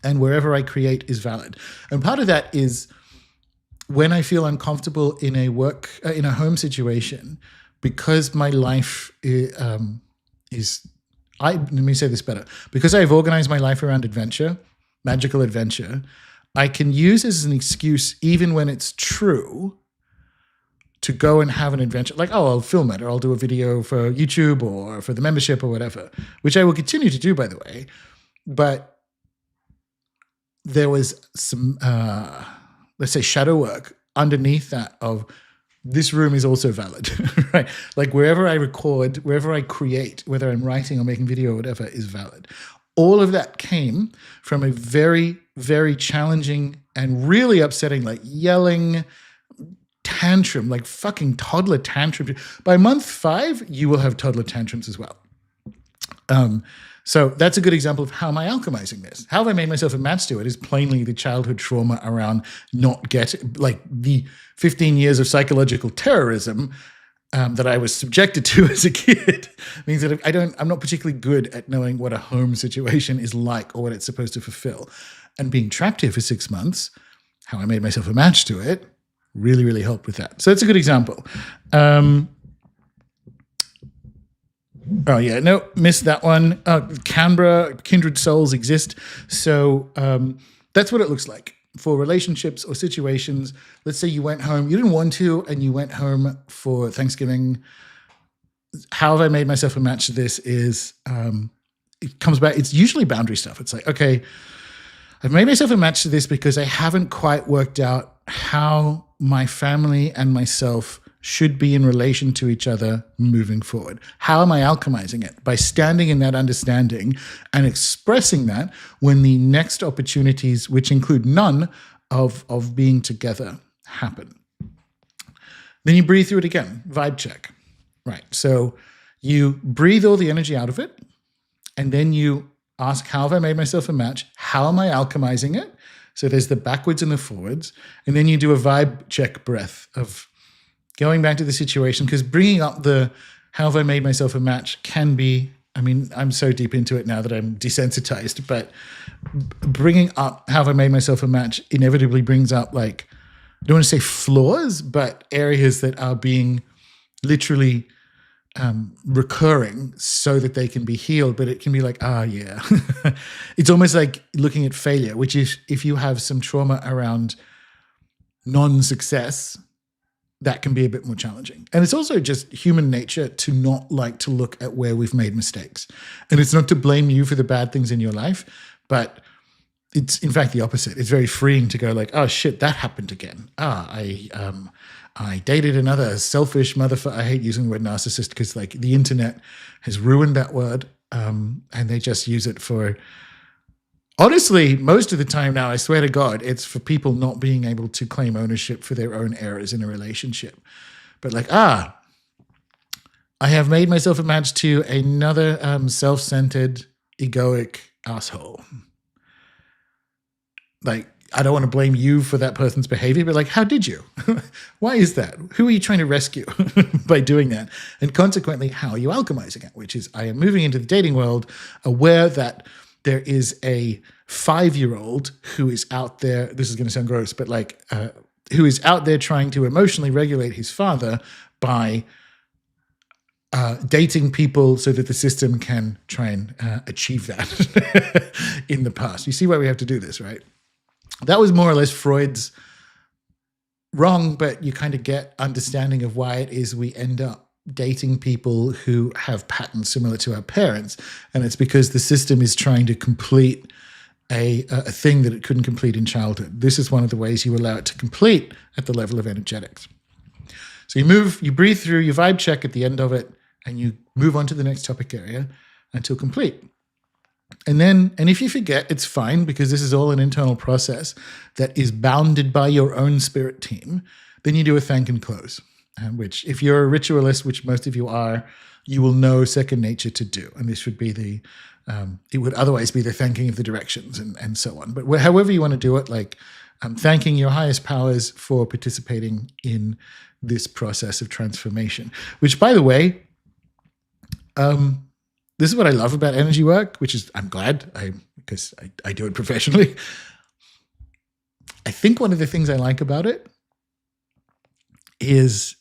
and wherever I create is valid. And part of that is when I feel uncomfortable in a home situation, because my life let me say this better, because I've organized my life around adventure, magical adventure, I can use as an excuse, even when it's true, to go and have an adventure. Like, oh, I'll film it, or I'll do a video for YouTube or for the membership or whatever, which I will continue to do, by the way. But there was some, let's say, shadow work underneath that of, this room is also valid, right? Like wherever I record, wherever I create, whether I'm writing or making video or whatever, is valid. All of that came from a very, very challenging and really upsetting, like yelling tantrum, like fucking toddler tantrum. By month 5, you will have toddler tantrums as well. So that's a good example of how am I alchemizing this? How have I made myself a match to it is plainly the childhood trauma around not getting, like the 15 years of psychological terrorism that I was subjected to as a kid means that I'm not particularly good at knowing what a home situation is like or what it's supposed to fulfill. And being trapped here for 6 months, how I made myself a match to it really, really helped with that. So that's a good example. Oh, yeah. No, missed that one. Canberra, kindred souls exist. So that's what it looks like for relationships or situations. Let's say you went home, you didn't want to, and you went home for Thanksgiving. How have I made myself a match to this is it comes back. It's usually boundary stuff. It's like, okay, I've made myself a match to this because I haven't quite worked out how my family and myself should be in relation to each other moving forward. How am I alchemizing it? By standing in that understanding and expressing that when the next opportunities, which include none of being together, happen. Then you breathe through it again, vibe check. Right, so you breathe all the energy out of it, and then you ask, how have I made myself a match? How am I alchemizing it? So there's the backwards and the forwards, and then you do a vibe check breath of going back to the situation, because bringing up the how have I made myself a match can be I mean, I'm so deep into it now that I'm desensitized, but bringing up how I made myself a match inevitably brings up, like, I don't want to say flaws, but areas that are being literally recurring so that they can be healed. But it can be like, yeah. It's almost like looking at failure, which is if you have some trauma around non-success, that can be a bit more challenging. And it's also just human nature to not like to look at where we've made mistakes. And it's not to blame you for the bad things in your life, but it's in fact the opposite. It's very freeing to go like, oh shit, that happened again. I dated another selfish motherfucker. I hate using the word narcissist because like the internet has ruined that word, and they just use it for, honestly, most of the time now, I swear to God, it's for people not being able to claim ownership for their own errors in a relationship. But like, I have made myself a match to another self-centered, egoic asshole. Like, I don't want to blame you for that person's behavior, but like, how did you? Why is that? Who are you trying to rescue by doing that? And consequently, how are you alchemizing it? Which is, I am moving into the dating world aware that there is a 5-year-old who is out there, this is going to sound gross, but like, who is out there trying to emotionally regulate his father by dating people so that the system can try and achieve that in the past. You see why we have to do this, right? That was more or less Freud's wrong, but you kind of get understanding of why it is we end up dating people who have patterns similar to our parents. And it's because the system is trying to complete a thing that it couldn't complete in childhood. This is one of the ways you allow it to complete at the level of energetics. So you breathe through, you vibe check at the end of it, and you move on to the next topic area until complete. And if you forget, it's fine, because this is all an internal process that is bounded by your own spirit team. Then you do a thank and close, which if you're a ritualist, which most of you are, you will know second nature to do. And this would be it would otherwise be the thanking of the directions and so on. But however you want to do it, like thanking your highest powers for participating in this process of transformation, which, by the way, this is what I love about energy work, which is I'm glad because I do it professionally. I think one of the things I like about it is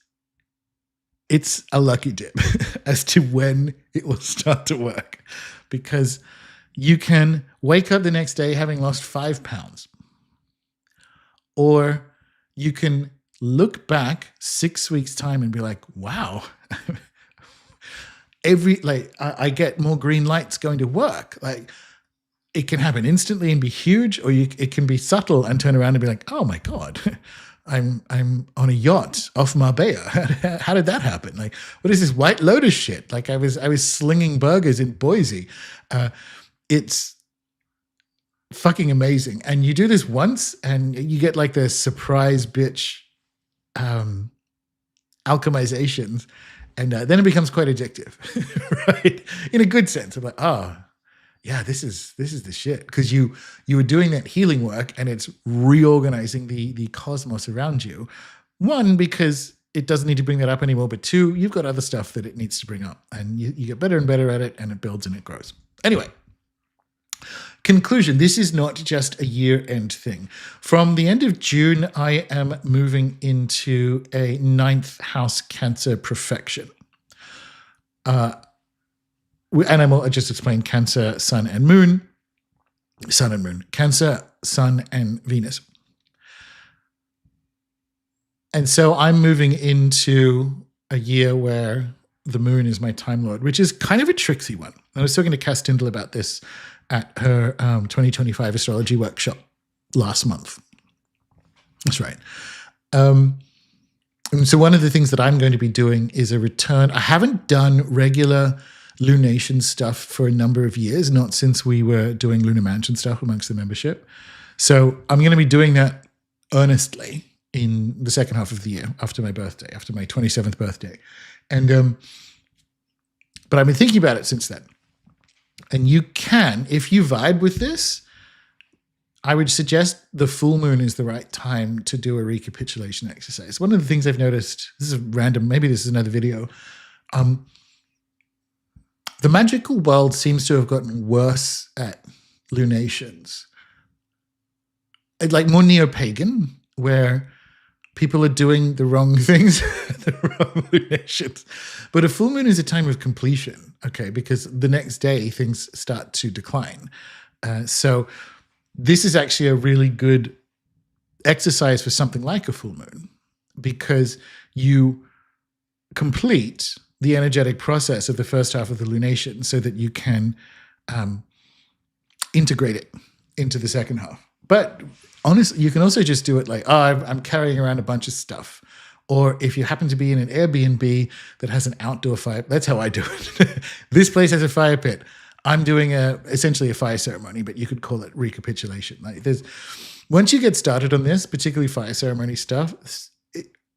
it's a lucky dip as to when it will start to work, because you can wake up the next day having lost 5 pounds, or you can look back 6 weeks' time and be like, wow, I get more green lights going to work. Like, it can happen instantly and be huge, or it can be subtle and turn around and be like, oh my God, I'm on a yacht off Marbella. How did that happen? Like, what is this White Lotus shit? Like, I was slinging burgers in Boise. It's fucking amazing. And you do this once and you get like the surprise bitch alchemizations. And then it becomes quite addictive, right? In a good sense. I'm like, oh, yeah, this is the shit. Because you were doing that healing work, and it's reorganizing the cosmos around you. One, because it doesn't need to bring that up anymore. But two, you've got other stuff that it needs to bring up. And you get better and better at it, and it builds and it grows. Anyway, conclusion. This is not just a year-end thing. From the end of June, I am moving into a 9th house Cancer perfection. And I just explained Cancer, Sun and Moon. Sun and Moon. Cancer, Sun and Venus. And so I'm moving into a year where the moon is my Time Lord, which is kind of a tricksy one. I was talking to Cass Tyndall about this at her 2025 astrology workshop last month. That's right. And so one of the things that I'm going to be doing is a return. I haven't done regular lunation stuff for a number of years, not since we were doing Lunar Mansion stuff amongst the membership. So I'm going to be doing that earnestly in the second half of the year, after my birthday, after my 27th birthday. And but I've been thinking about it since then. And you can, if you vibe with this, I would suggest the full moon is the right time to do a recapitulation exercise. One of the things I've noticed, this is random, maybe this is another video. the magical world seems to have gotten worse at lunations. It's like more neo-pagan, where people are doing the wrong things at the wrong lunations. But a full moon is a time of completion, okay, because the next day things start to decline. So this is actually a really good exercise for something like a full moon, because you complete the energetic process of the first half of the lunation so that you can integrate it into the second half. But honestly, you can also just do it like, oh, I'm carrying around a bunch of stuff. Or if you happen to be in an Airbnb that has an outdoor fire, that's how I do it. This place has a fire pit. I'm doing essentially a fire ceremony, but you could call it recapitulation. Like once you get started on this, particularly fire ceremony stuff,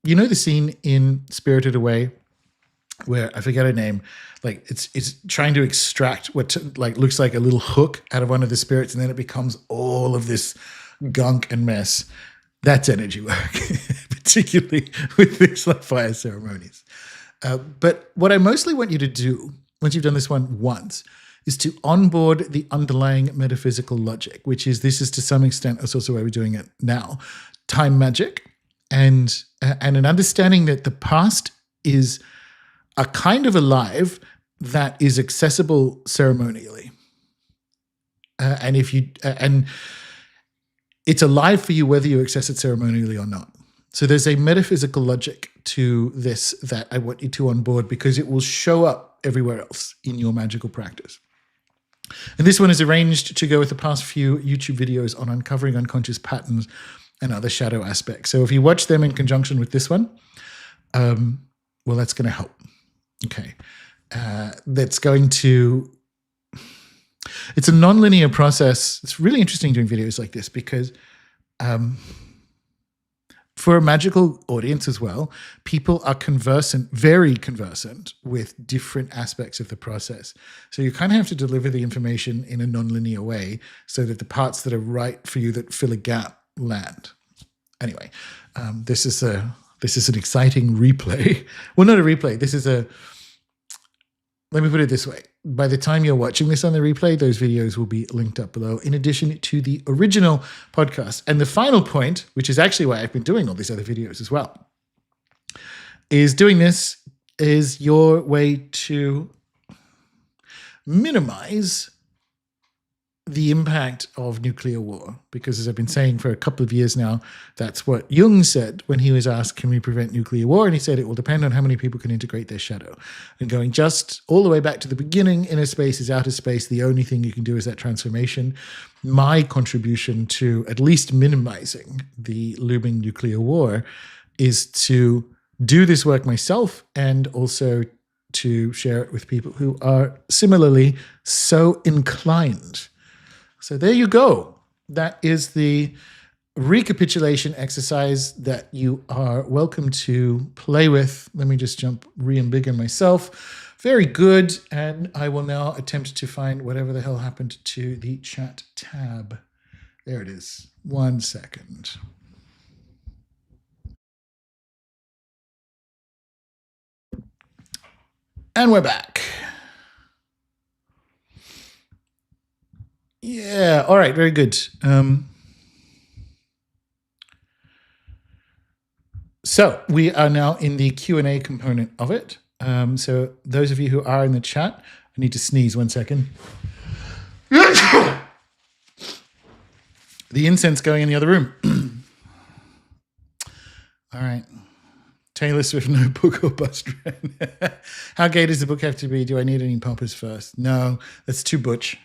you know the scene in Spirited Away where I forget her name, like it's trying to extract what looks like a little hook out of one of the spirits, and then it becomes all of this gunk and mess. That's energy work, particularly with things like fire ceremonies. But what I mostly want you to do, once you've done this one once, is to onboard the underlying metaphysical logic, which is, this is to some extent, that's also why we're doing it now, time magic, and an understanding that the past is a kind of alive that is accessible ceremonially. And it's alive for you whether you access it ceremonially or not. So there's a metaphysical logic to this that I want you to onboard, because it will show up everywhere else in your magical practice. And this one is arranged to go with the past few YouTube videos on uncovering unconscious patterns and other shadow aspects. So if you watch them in conjunction with this one, well, that's going to help. Okay. That's going to... It's a non-linear process. It's really interesting doing videos like this because for a magical audience as well, people are very conversant with different aspects of the process. So you kind of have to deliver the information in a non-linear way so that the parts that are right for you that fill a gap land. Anyway, this is an exciting replay. Well, not a replay. Let me put it this way. By the time you're watching this on the replay, those videos will be linked up below, in addition to the original podcast. And the final point, which is actually why I've been doing all these other videos as well, is doing this is your way to minimize the impact of nuclear war. Because as I've been saying for a couple of years now, that's what Jung said when he was asked, can we prevent nuclear war? And he said, it will depend on how many people can integrate their shadow. And going just all the way back to the beginning, inner space is outer space. The only thing you can do is that transformation. My contribution to at least minimizing the looming nuclear war is to do this work myself, and also to share it with people who are similarly so inclined. So there you go. That is the recapitulation exercise that you are welcome to play with. Let me just re-embiggen myself. Very good. And I will now attempt to find whatever the hell happened to the chat tab. There it is. 1 second. And we're back. Yeah, all right, very good. So we are now in the Q&A component of it. So those of you who are in the chat, I need to sneeze 1 second. The incense going in the other room. All right. Taylor Swift, no book or bus run. How gay does the book have to be? Do I need any poppers first? No, that's too butch.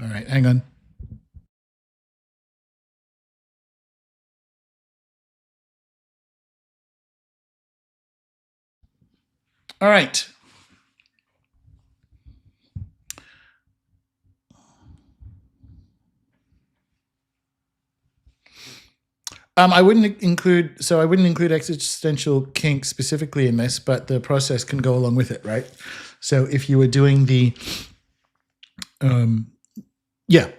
All right, hang on. All right. I wouldn't include existential kink specifically in this, but the process can go along with it, right? So if you were doing the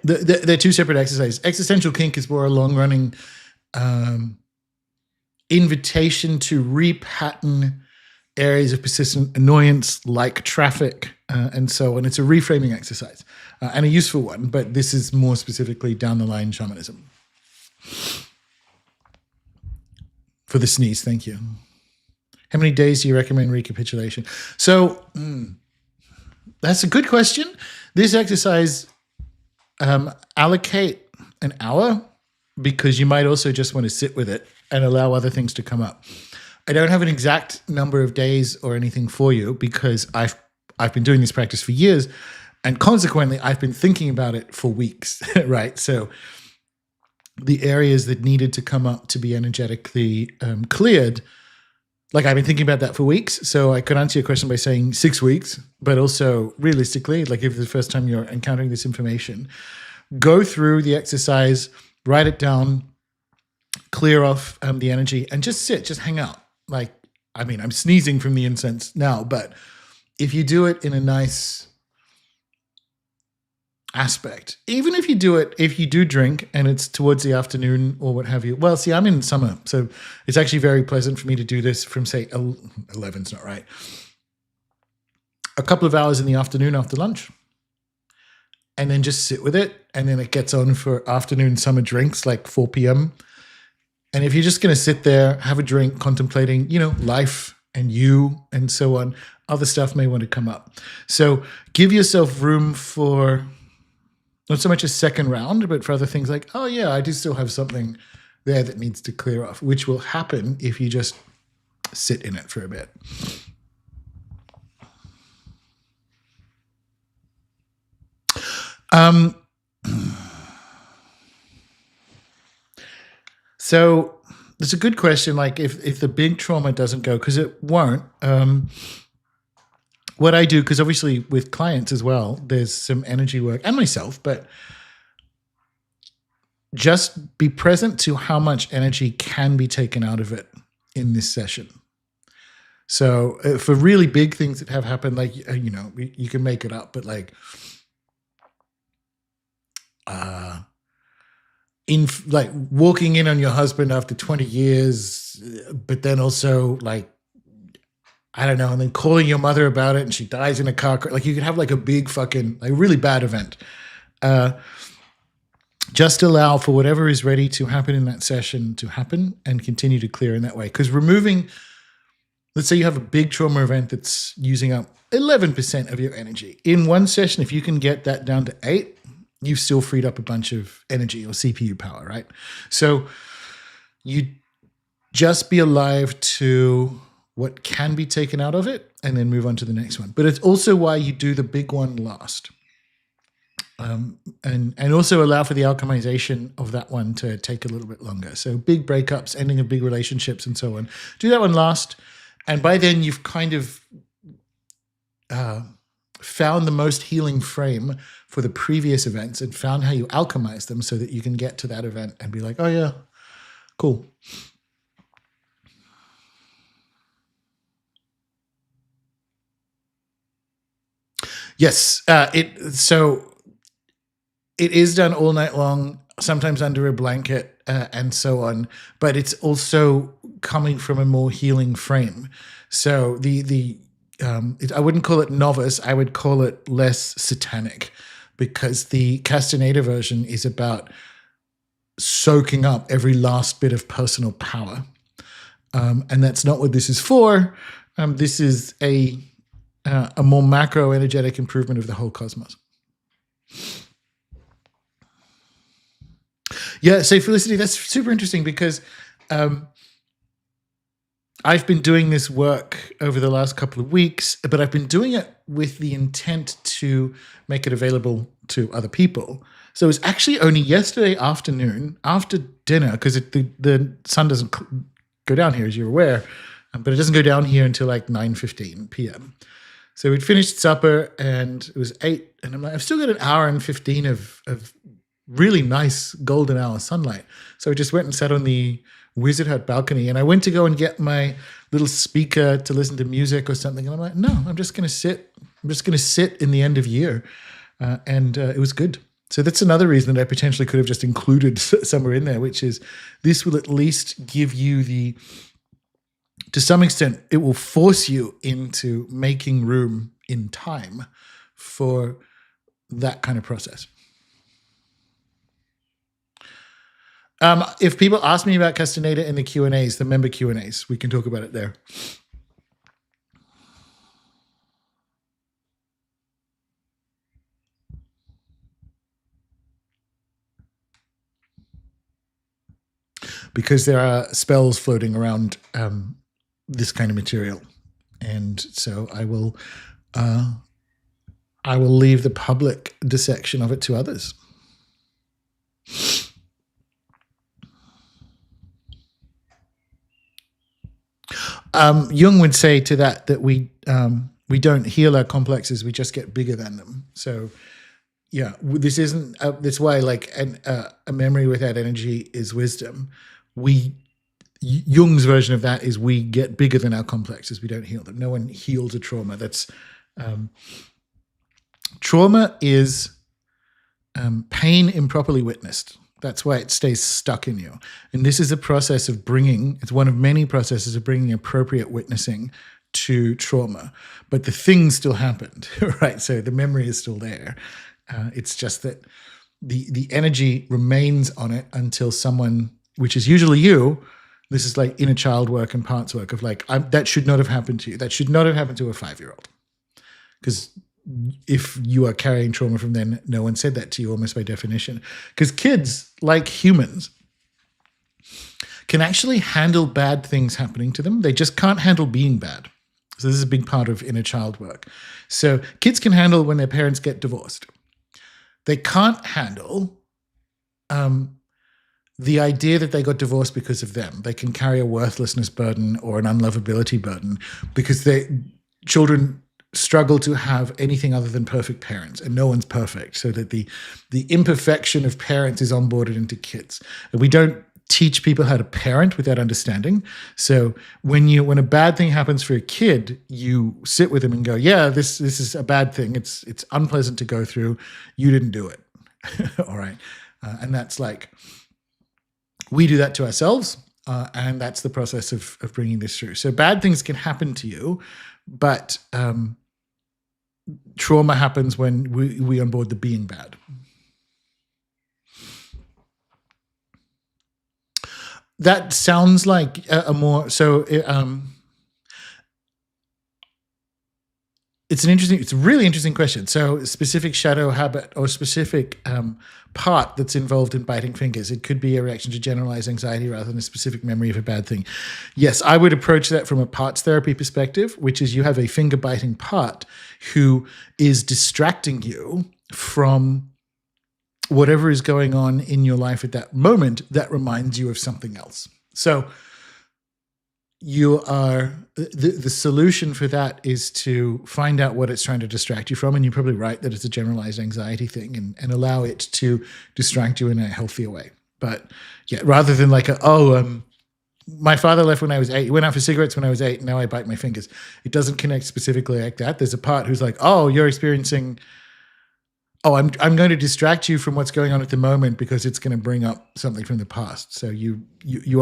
they're two separate exercises. Existential kink is more a long-running invitation to repattern areas of persistent annoyance, like traffic, and so on. It's a reframing exercise and a useful one, but this is more specifically down the line shamanism. For the sneeze, thank you. How many days do you recommend recapitulation? So that's a good question. This exercise, allocate an hour, because you might also just want to sit with it and allow other things to come up. I don't have an exact number of days or anything for you, because I've been doing this practice for years, and consequently, I've been thinking about it for weeks, right? So the areas that needed to come up to be energetically cleared, like I've been thinking about that for weeks. So I could answer your question by saying 6 weeks, but also realistically, like if it's the first time you're encountering this information, go through the exercise, write it down, clear off the energy, and just sit, just hang out. Like, I mean, I'm sneezing from the incense now, but if you do it in a nice aspect, even if you do drink and it's towards the afternoon or what have you. Well, see, I'm in summer, so it's actually very pleasant for me to do this from, say, 11's not right. A couple of hours in the afternoon after lunch, and then just sit with it, and then it gets on for afternoon summer drinks like 4 p.m. And if you're just going to sit there, have a drink, contemplating, life and you and so on, other stuff may want to come up. So give yourself room for not so much a second round, but for other things like, oh yeah, I do still have something there that needs to clear off, which will happen if you just sit in it for a bit. So it's a good question. Like if the big trauma doesn't go, because it won't, what I do, because obviously with clients as well, there's some energy work, and myself, but just be present to how much energy can be taken out of it in this session. So for really big things that have happened, like, you can make it up, but like, walking in on your husband after 20 years, but then also like, I don't know, and then calling your mother about it and she dies in a car crash. Like you could have like a big fucking, like really bad event. Just allow for whatever is ready to happen in that session to happen and continue to clear in that way. Because removing, let's say you have a big trauma event that's using up 11% of your energy. In one session, if you can get that down to 8, you've still freed up a bunch of energy or CPU power, right? So you just be alive to what can be taken out of it and then move on to the next one. But it's also why you do the big one last. And also allow for the alchemization of that one to take a little bit longer. So big breakups, ending of big relationships and so on. Do that one last. And by then you've kind of found the most healing frame for the previous events and found how you alchemize them so that you can get to that event and be like, oh yeah, cool. Yes, it is done all night long, sometimes under a blanket and so on, but it's also coming from a more healing frame. So I wouldn't call it novice, I would call it less satanic, because the Castaneda version is about soaking up every last bit of personal power. And that's not what this is for. This is a more macro energetic improvement of the whole cosmos. Yeah, so Felicity, that's super interesting, because I've been doing this work over the last couple of weeks, but I've been doing it with the intent to make it available to other people. So it was actually only yesterday afternoon after dinner, because the sun doesn't go down here, as you're aware, but it doesn't go down here until like 9:15 p.m. So we'd finished supper and it was 8, and I'm like, I've still got an hour and 15 of really nice golden hour sunlight. So I just went and sat on the Wizard Hut balcony, and I went to go and get my little speaker to listen to music or something. And I'm like, no, I'm just going to sit. I'm just going to sit in the end of year. And it was good. So that's another reason that I potentially could have just included somewhere in there, which is this will at least give you to some extent, it will force you into making room in time for that kind of process. If people ask me about Castaneda in the Q&As, the member Q&As, we can talk about it there. Because there are spells floating around this kind of material. And so I will leave the public dissection of it to others. Jung would say to that we don't heal our complexes, we just get bigger than them. So yeah, this isn't this way. Like a memory without energy is wisdom. Jung's version of that is we get bigger than our complexes. We don't heal them. No one heals a trauma. That's trauma is pain improperly witnessed. That's why it stays stuck in you. And this is a process of it's one of many processes of bringing appropriate witnessing to trauma. But the thing still happened, right? So the memory is still there. It's just that the energy remains on it until someone, which is usually you, this is like inner child work and parts work of like, that should not have happened to you. That should not have happened to a 5-year-old. Because if you are carrying trauma from then, no one said that to you almost by definition. Because kids, like humans, can actually handle bad things happening to them. They just can't handle being bad. So this is a big part of inner child work. So kids can handle when their parents get divorced. They can't handle the idea that they got divorced because of them. They can carry a worthlessness burden or an unlovability burden because children struggle to have anything other than perfect parents, and no one's perfect. So that the imperfection of parents is onboarded into kids. And we don't teach people how to parent without understanding. So when a bad thing happens for a kid, you sit with them and go, yeah, this is a bad thing. It's unpleasant to go through. You didn't do it. All right. And that's like, we do that to ourselves. And that's the process of bringing this through. So bad things can happen to you, but trauma happens when we onboard the being bad. That sounds like it's a really interesting question. So a specific shadow habit or specific part that's involved in biting fingers. It could be a reaction to generalized anxiety rather than a specific memory of a bad thing. Yes, I would approach that from a parts therapy perspective, which is you have a finger biting part who is distracting you from whatever is going on in your life at that moment that reminds you of something else. So the solution for that is to find out what it's trying to distract you from. And you're probably right that it's a generalized anxiety thing and allow it to distract you in a healthier way. But yeah, rather than like my father left when I was 8. He went out for cigarettes when I was 8. And now I bite my fingers. It doesn't connect specifically like that. There's a part who's like, oh, you're experiencing, I'm going to distract you from what's going on at the moment because it's going to bring up something from the past. So you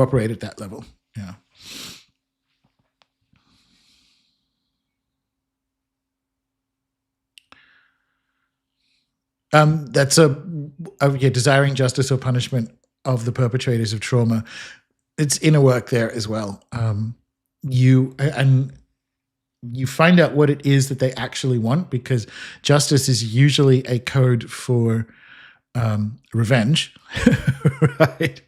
operate at that level. Yeah. That's desiring justice or punishment of the perpetrators of trauma. It's inner work there as well. You find out what it is that they actually want, because justice is usually a code for revenge, right?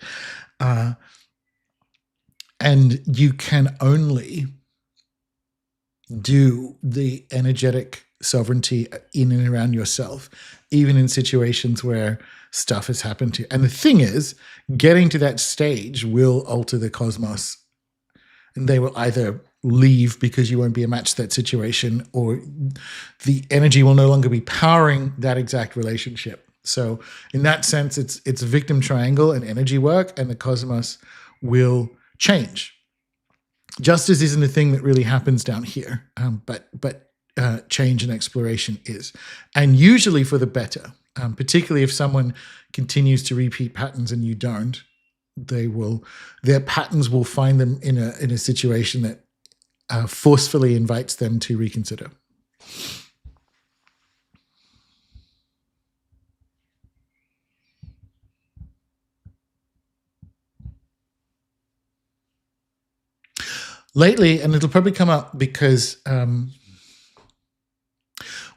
And you can only do the energetic sovereignty in and around yourself, even in situations where stuff has happened to you. And the thing is, getting to that stage will alter the cosmos, and they will either leave because you won't be a match to that situation, or the energy will no longer be powering that exact relationship. So in that sense, it's a victim triangle and energy work, and the cosmos will change. Justice isn't a thing that really happens down here, but change and exploration is, and usually for the better. Particularly if someone continues to repeat patterns and you don't, their patterns will find them in a situation that forcefully invites them to reconsider. lately, and it'll probably come up because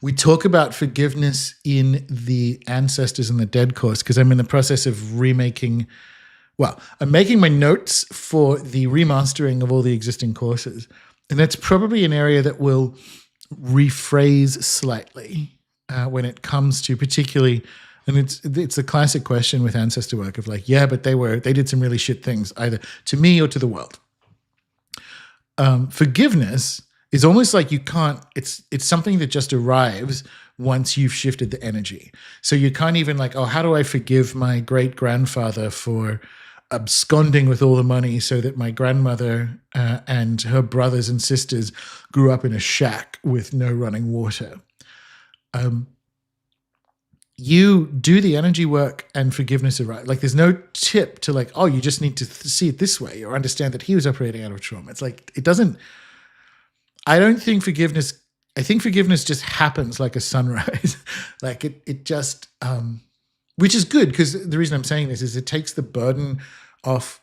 we talk about forgiveness in the Ancestors and the Dead course, because I'm in the process of remaking. Well, I'm making my notes for the remastering of all the existing courses. And that's probably an area that will rephrase slightly when it comes to particularly, and it's a classic question with ancestor work of like, yeah, but they did some really shit things either to me or to the world. Forgiveness is almost like you can't, it's something that just arrives once you've shifted the energy. So you can't even like, oh, how do I forgive my great grandfather for absconding with all the money so that my grandmother and her brothers and sisters grew up in a shack with no running water. You do the energy work and forgiveness arrives. Like there's no tip to like, oh, you just need to see it this way or understand that he was operating out of trauma. It's like, it doesn't, I think forgiveness just happens like a sunrise. Like it just, which is good, because the reason I'm saying this is it takes the burden off,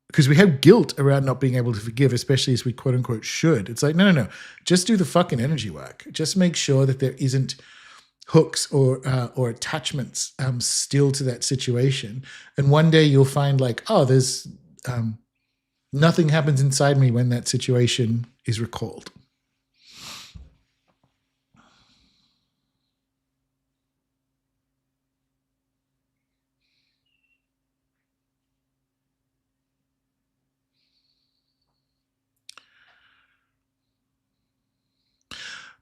because we have guilt around not being able to forgive, especially as we quote unquote should. It's like, no, just do the fucking energy work. Just make sure that there isn't hooks or attachments still to that situation. And one day you'll find like, oh, there's nothing happens inside me when that situation is recalled.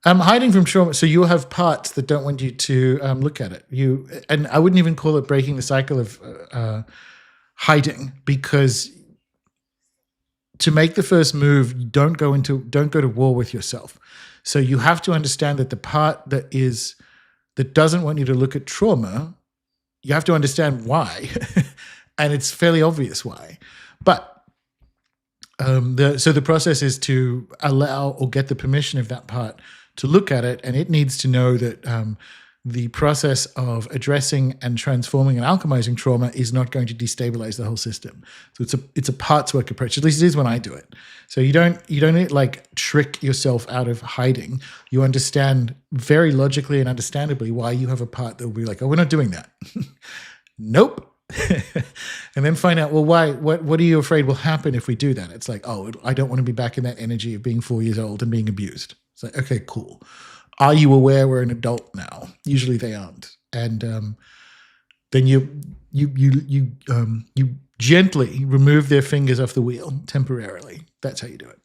Hiding from trauma. So you'll have parts that don't want you to look at it. And I wouldn't even call it breaking the cycle of hiding, because to make the first move, don't go to war with yourself. So you have to understand that the part that doesn't want you to look at trauma, you have to understand why, and it's fairly obvious why. But so the process is to allow or get the permission of that part to look at it, and it needs to know that the process of addressing and transforming and alchemizing trauma is not going to destabilize the whole system. So it's a parts work approach. At least it is when I do it. So you don't like trick yourself out of hiding. You understand very logically and understandably why you have a part that will be like, oh, we're not doing that. Nope. And then find out, well, why? What are you afraid will happen if we do that? It's like, oh, I don't want to be back in that energy of being 4 years old and being abused. It's like, okay, cool. Are you aware we're an adult now? Usually they aren't. And then you gently remove their fingers off the wheel temporarily. That's how you do it.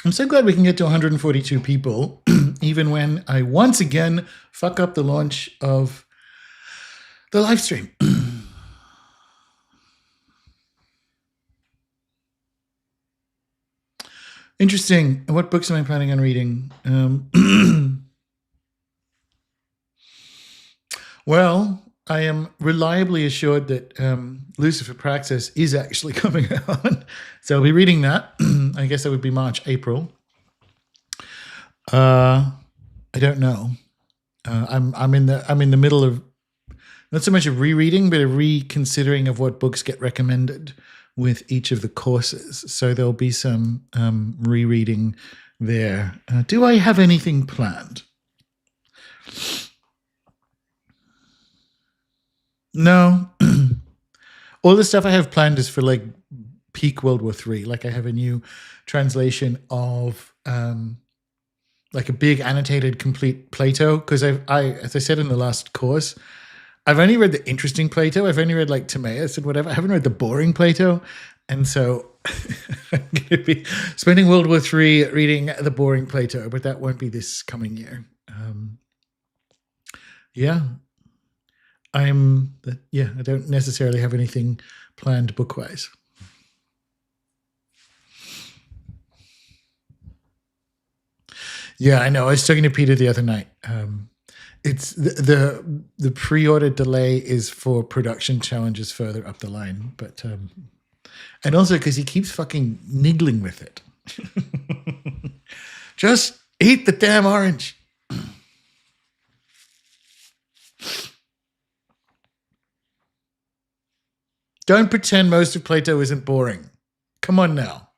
I'm so glad we can get to 142 people, even when I once again fuck up the launch of the live stream. Interesting. What books am I planning on reading? Well, I am reliably assured that Lucifer Praxis is actually coming out. So I'll be reading that. I guess that would be March, April. I don't know. I'm in the middle of not so much a rereading, but a reconsidering of what books get recommended with each of the courses. So there'll be some rereading there. Do I have anything planned? No. All the stuff I have planned is for like peak World War III. Like I have a new translation of like a big annotated complete Plato, because I as I said in the last course, I've only read the interesting Plato. I've only read like Timaeus and whatever. I haven't read the boring Plato. And so I'm going to be spending World War III reading the boring Plato, but that won't be this coming year. Yeah. I don't necessarily have anything planned book-wise. Yeah, I know. I was talking to Peter the other night, It's the pre-order delay is for production challenges further up the line, but and also because he keeps fucking niggling with it. Just eat the damn orange. Don't pretend most of Plato isn't boring. Come on now.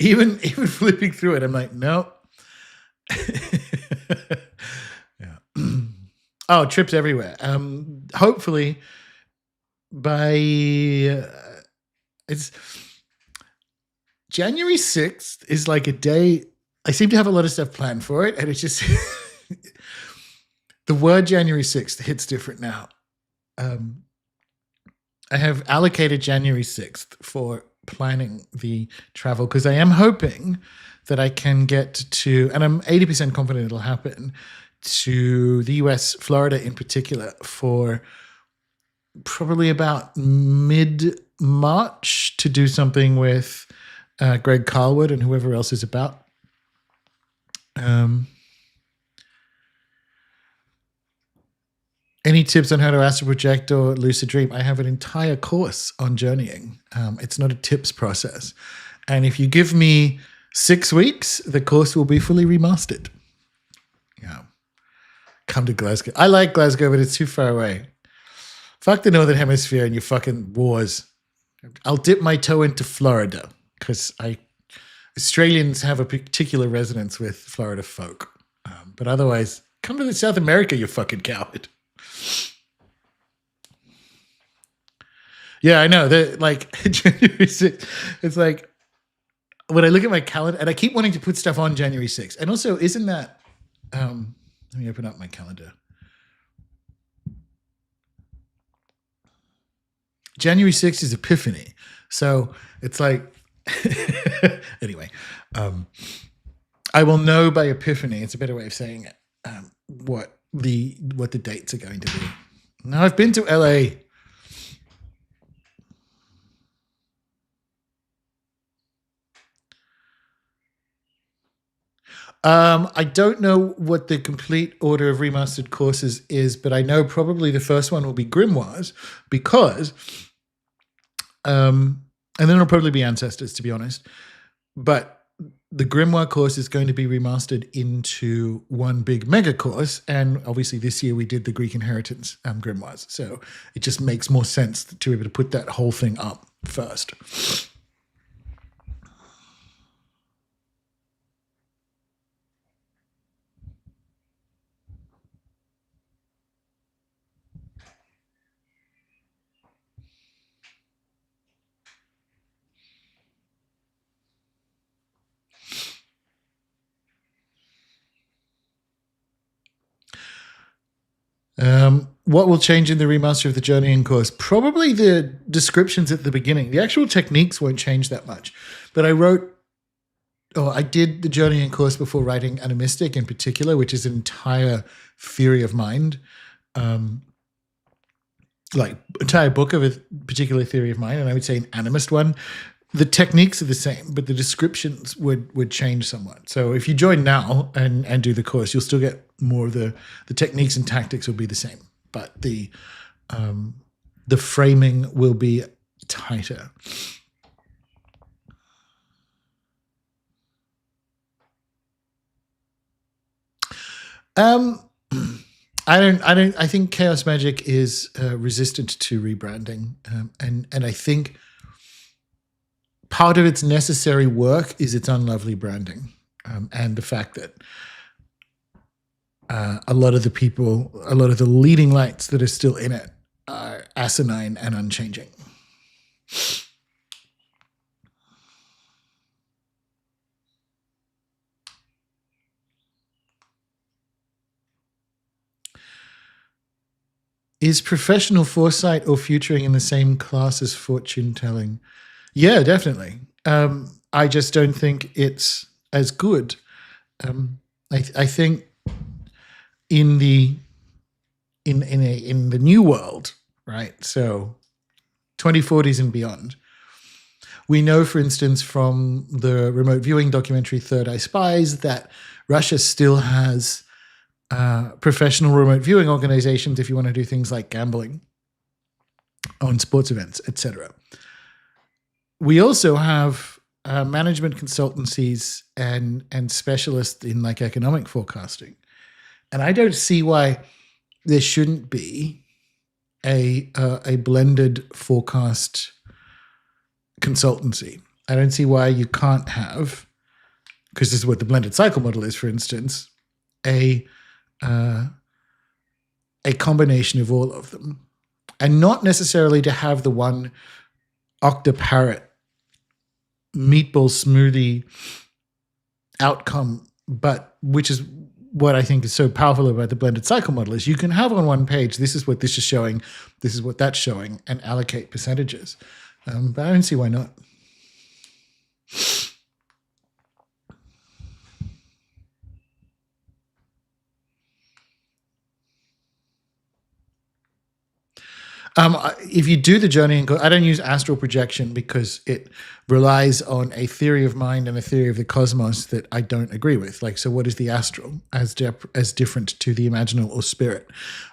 Even flipping through it, I'm like, nope. Yeah. Oh, trips everywhere. Hopefully by it's January 6th is like a day. I seem to have a lot of stuff planned for it, and it's just the word January 6th hits different now. I have allocated January 6th for planning the travel because I am hoping that I can get to, and I'm 80% confident it'll happen, to the US, Florida in particular, for probably about mid-March to do something with Greg Carlwood and whoever else is about. Any tips on how to astral project or lucid dream? I have an entire course on journeying. It's not a tips process. And if you give me 6 weeks, the course will be fully remastered. Yeah. Come to Glasgow. I like Glasgow, but it's too far away. Fuck the Northern Hemisphere and your fucking wars. I'll dip my toe into Florida because Australians have a particular resonance with Florida folk. But otherwise, come to South America, you fucking coward. Yeah, I know. Like January 6th, it's like when I look at my calendar, and I keep wanting to put stuff on January 6th. And also, isn't that let me open up my calendar. January 6th is Epiphany. So it's like anyway, I will know by Epiphany, it's a better way of saying it, what the dates are going to be. Now I've been to LA. I don't know what the complete order of remastered courses is, but I know probably the first one will be Grimoires because, and then it'll probably be Ancestors, to be honest. But the Grimoire course is going to be remastered into one big mega course. And obviously this year we did the Greek Inheritance Grimoires. So it just makes more sense to be able to put that whole thing up first. What will change in the remaster of the journeying course? Probably the descriptions at the beginning. The actual techniques won't change that much. But I did the journeying course before writing Ani.Mystic in particular, which is an entire theory of mind. Like entire book of a particular theory of mind, and I would say an animist one. The techniques are the same, but the descriptions would change somewhat. So if you join now and do the course, you'll still get more of the techniques and tactics will be the same, but the framing will be tighter. I think chaos magic is resistant to rebranding, and I think part of its necessary work is its unlovely branding, and the fact that a lot of the leading lights that are still in it are asinine and unchanging. Is professional foresight or futuring in the same class as fortune telling? Yeah, definitely. I just don't think it's as good. I think in the new world, right? So 2040s and beyond, we know, for instance, from the remote viewing documentary Third Eye Spies, that Russia still has professional remote viewing organizations if you want to do things like gambling on sports events, etc. We also have management consultancies and specialists in like economic forecasting. And I don't see why there shouldn't be a blended forecast consultancy. I don't see why you can't have, because this is what the blended cycle model is, for instance, a combination of all of them, and not necessarily to have the one octoparrot meatball smoothie outcome, but which is what I think is so powerful about the blended cycle model is you can have on one page, this is what this is showing, this is what that's showing, and allocate percentages. But I don't see why not. If you do the journey, I don't use astral projection because it relies on a theory of mind and a theory of the cosmos that I don't agree with. Like, so what is the astral as different to the imaginal or spirit?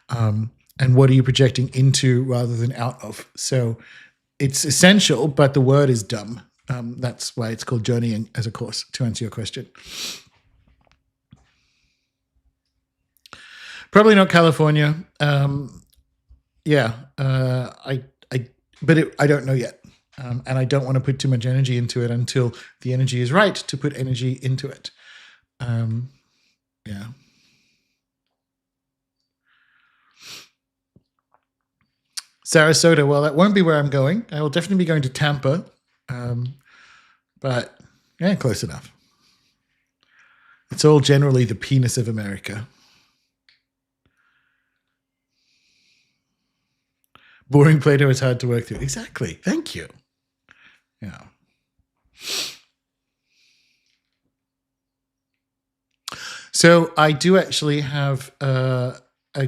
And what are you projecting into rather than out of? So it's essential, but the word is dumb. That's why it's called journeying as a course, to answer your question. Probably not California. I don't know yet. And I don't want to put too much energy into it until the energy is right to put energy into it. Yeah. Sarasota, well, that won't be where I'm going. I will definitely be going to Tampa. But yeah, close enough. It's all generally the penis of America. Boring Plato is hard to work through. Exactly. Thank you. Yeah. So I do actually have a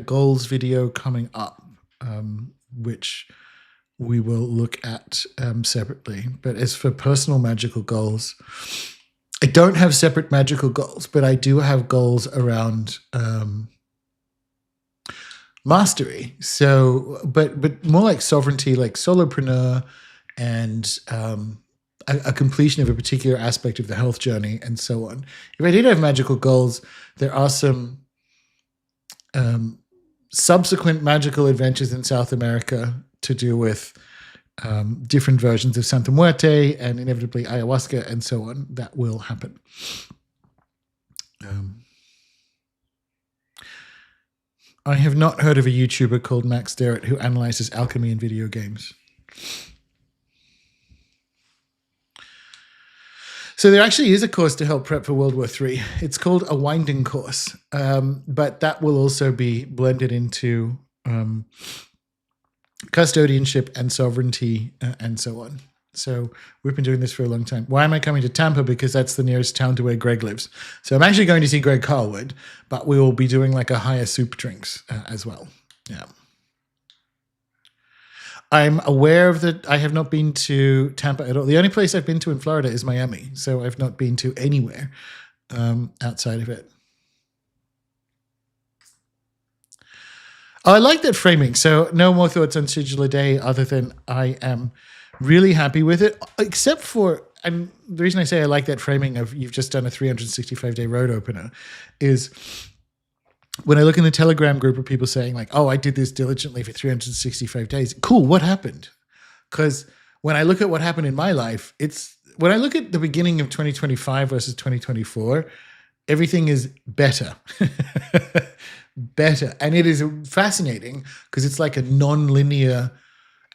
goals video coming up, which we will look at separately. But as for personal magical goals, I don't have separate magical goals, but I do have goals around mastery. So, but more like sovereignty, like solopreneur, and a completion of a particular aspect of the health journey, and so on. If I did have magical goals, there are some subsequent magical adventures in South America to do with different versions of Santa Muerte and inevitably ayahuasca and so on. That will happen. I have not heard of a YouTuber called Max Derritt who analyzes alchemy in video games. So there actually is a course to help prep for World War III. It's called a winding course, but that will also be blended into custodianship and sovereignty and so on. So we've been doing this for a long time. Why am I coming to Tampa? Because that's the nearest town to where Greg lives. So I'm actually going to see Greg Carlwood, but we will be doing like a higher soup drinks as well. Yeah. I'm aware of that. I have not been to Tampa at all. The only place I've been to in Florida is Miami. So I've not been to anywhere outside of it. Oh, I like that framing. So no more thoughts on Sigil a Day other than I am really happy with it, except for, and the reason I say I like that framing of you've just done a 365-day road opener is when I look in the Telegram group of people saying like, oh, I did this diligently for 365 days. Cool, what happened? Because when I look at what happened in my life, when I look at the beginning of 2025 versus 2024, everything is better. Better. And it is fascinating because it's like a non-linear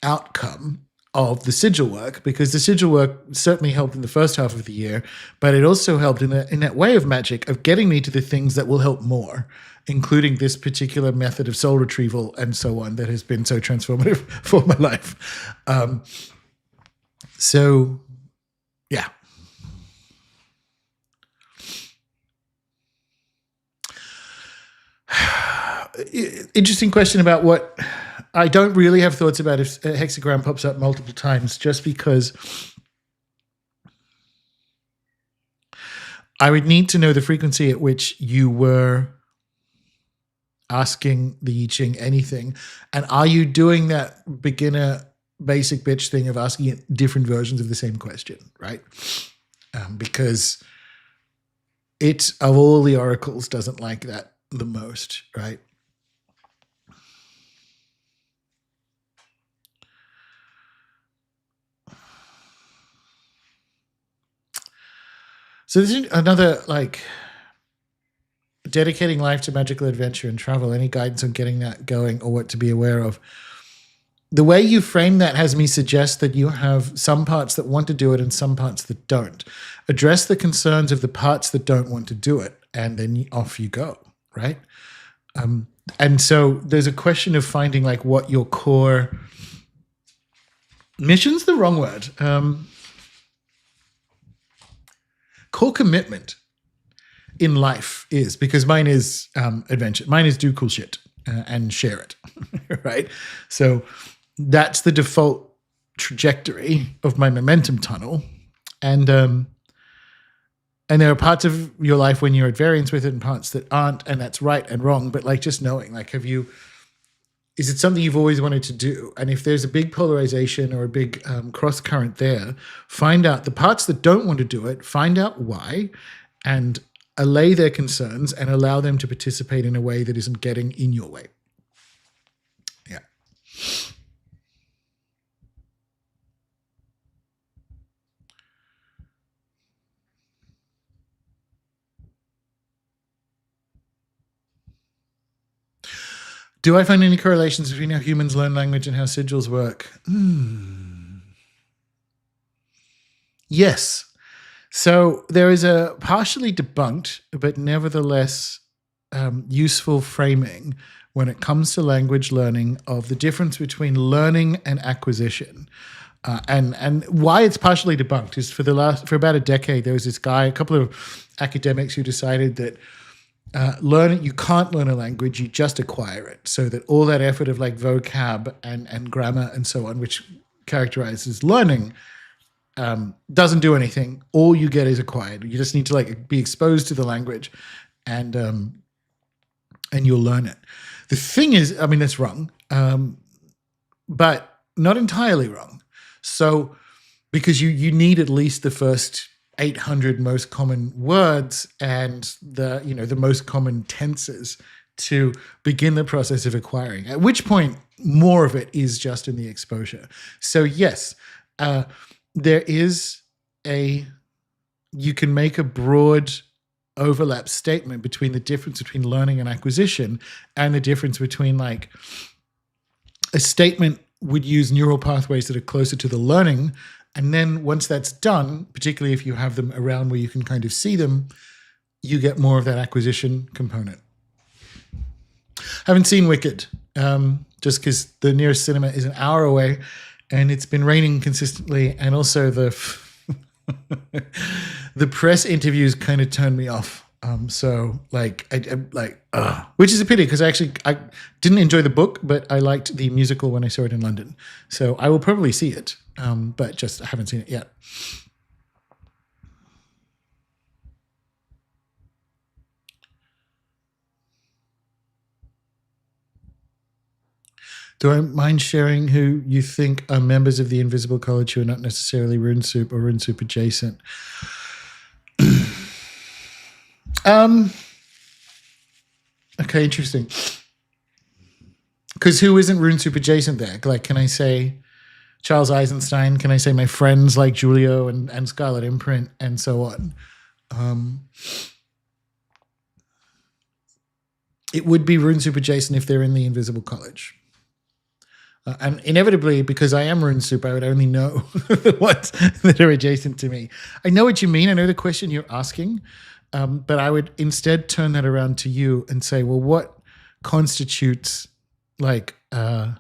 outcome of the sigil work, because the sigil work certainly helped in the first half of the year, but it also helped in that way of magic of getting me to the things that will help more, including this particular method of soul retrieval and so on that has been so transformative for my life. So, yeah. Interesting question about what I don't really have thoughts about if a hexagram pops up multiple times, just because I would need to know the frequency at which you were asking the I Ching anything? And are you doing that beginner basic bitch thing of asking it different versions of the same question, right? Because it, of all the oracles, doesn't like that the most, right? So this is another, like, dedicating life to magical adventure and travel. Any guidance on getting that going or what to be aware of? The way you frame that has me suggest that you have some parts that want to do it and some parts that don't. Address the concerns of the parts that don't want to do it, and then off you go, right? And so there's a question of finding, like, what your core mission's the wrong word. Core commitment in life is, because mine is adventure. Mine is do cool shit and share it, right? So that's the default trajectory of my momentum tunnel. And there are parts of your life when you're at variance with it and parts that aren't, and that's right and wrong. But, like, just knowing, like, is it something you've always wanted to do? And if there's a big polarization or a big cross current there, find out the parts that don't want to do it, find out why, and allay their concerns and allow them to participate in a way that isn't getting in your way. Yeah. Do I find any correlations between how humans learn language and how sigils work? Yes. So there is a partially debunked, but nevertheless useful framing when it comes to language learning of the difference between learning and acquisition. And why it's partially debunked is for about a decade, there was this guy, a couple of academics who decided that you can't learn a language, you just acquire it. So that all that effort of, like, vocab and grammar and so on, which characterizes learning, doesn't do anything. All you get is acquired. You just need to, like, be exposed to the language and you'll learn it. The thing is, I mean, that's wrong, but not entirely wrong. So, because you need at least the first 800 most common words and the most common tenses to begin the process of acquiring, at which point more of it is just in the exposure. So yes, there is you can make a broad overlap statement between the difference between learning and acquisition, and the difference between, like, a statement would use neural pathways that are closer to the learning. And then once that's done, particularly if you have them around where you can kind of see them, you get more of that acquisition component. Haven't seen Wicked, just because the nearest cinema is an hour away and it's been raining consistently. And also the press interviews kind of turned me off. So, like, which is a pity, because I didn't enjoy the book, but I liked the musical when I saw it in London. So I will probably see it, but just I haven't seen it yet. Do I mind sharing who you think are members of the Invisible College who are not necessarily Rune Soup or Rune Soup adjacent? Okay, interesting. Because who isn't Rune Soup adjacent there? Like, can I say Charles Eisenstein? Can I say my friends like Julio and Scarlet Imprint and so on? It would be Rune Soup adjacent if they're in the Invisible College. And inevitably, because I am Rune Soup, I would only know the ones that are adjacent to me. I know what you mean. I know the question you're asking. But I would instead turn that around to you and say, well, what constitutes, like, a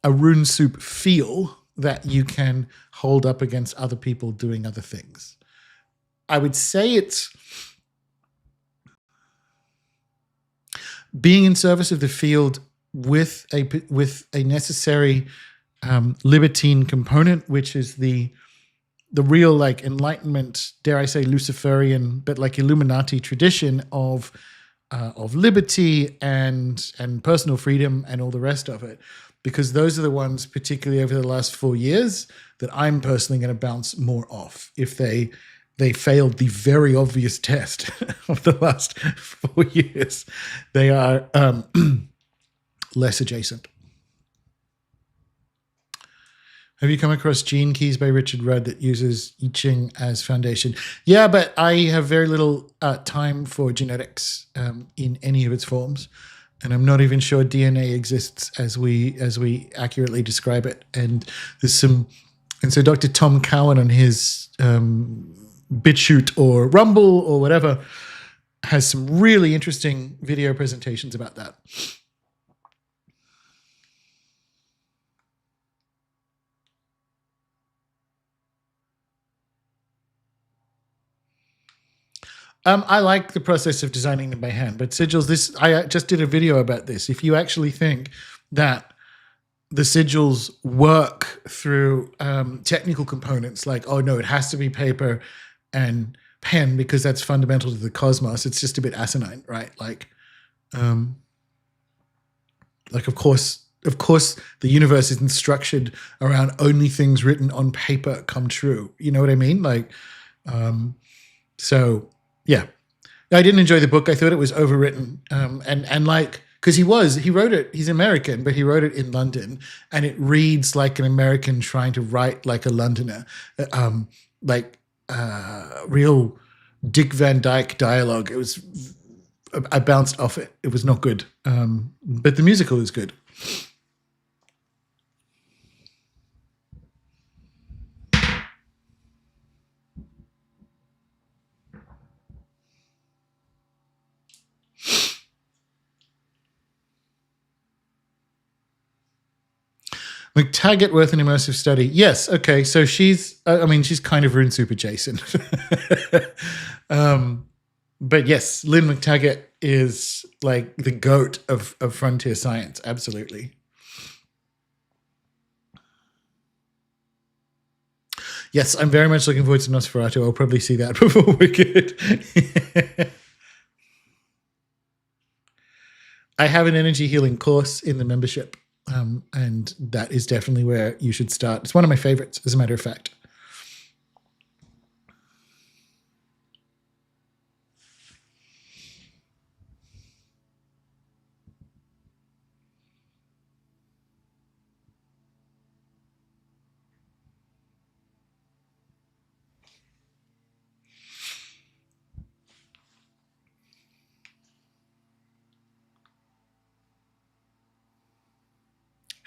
Rune Soup feel that you can hold up against other people doing other things? I would say it's being in service of the field with a necessary libertine component, which is the real, like, Enlightenment, dare I say Luciferian, but like Illuminati tradition of of liberty and personal freedom and all the rest of it, because those are the ones, particularly over the last 4 years, that I'm personally going to bounce more off if they failed the very obvious test of the last 4 years. They are less adjacent. Have you come across Gene Keys by Richard Rudd that uses I Ching as foundation? Yeah, but I have very little time for genetics in any of its forms, and I'm not even sure DNA exists as we accurately describe it. And so Dr. Tom Cowan on his BitChute or Rumble or whatever has some really interesting video presentations about that. I like the process of designing them by hand, but sigils, I just did a video about this. If you actually think that the sigils work through technical components like, oh no, it has to be paper and pen because that's fundamental to the cosmos, it's just a bit asinine, right? Like of course the universe isn't structured around only things written on paper come true. You know what I mean? Like, so yeah, I didn't enjoy the book. I thought it was overwritten, and like, because he wrote it. He's American, but he wrote it in London, and it reads like an American trying to write like a Londoner, real Dick Van Dyke dialogue. It was, I bounced off it. It was not good, but the musical is good. McTaggart worth an immersive study. Yes. Okay. So she's kind of Rune Soup adjacent. But yes, Lynn McTaggart is like the goat of frontier science. Absolutely. Yes, I'm very much looking forward to Nosferatu. I'll probably see that before Wicked. I have an energy healing course in the membership. And that is definitely where you should start. It's one of my favorites, as a matter of fact.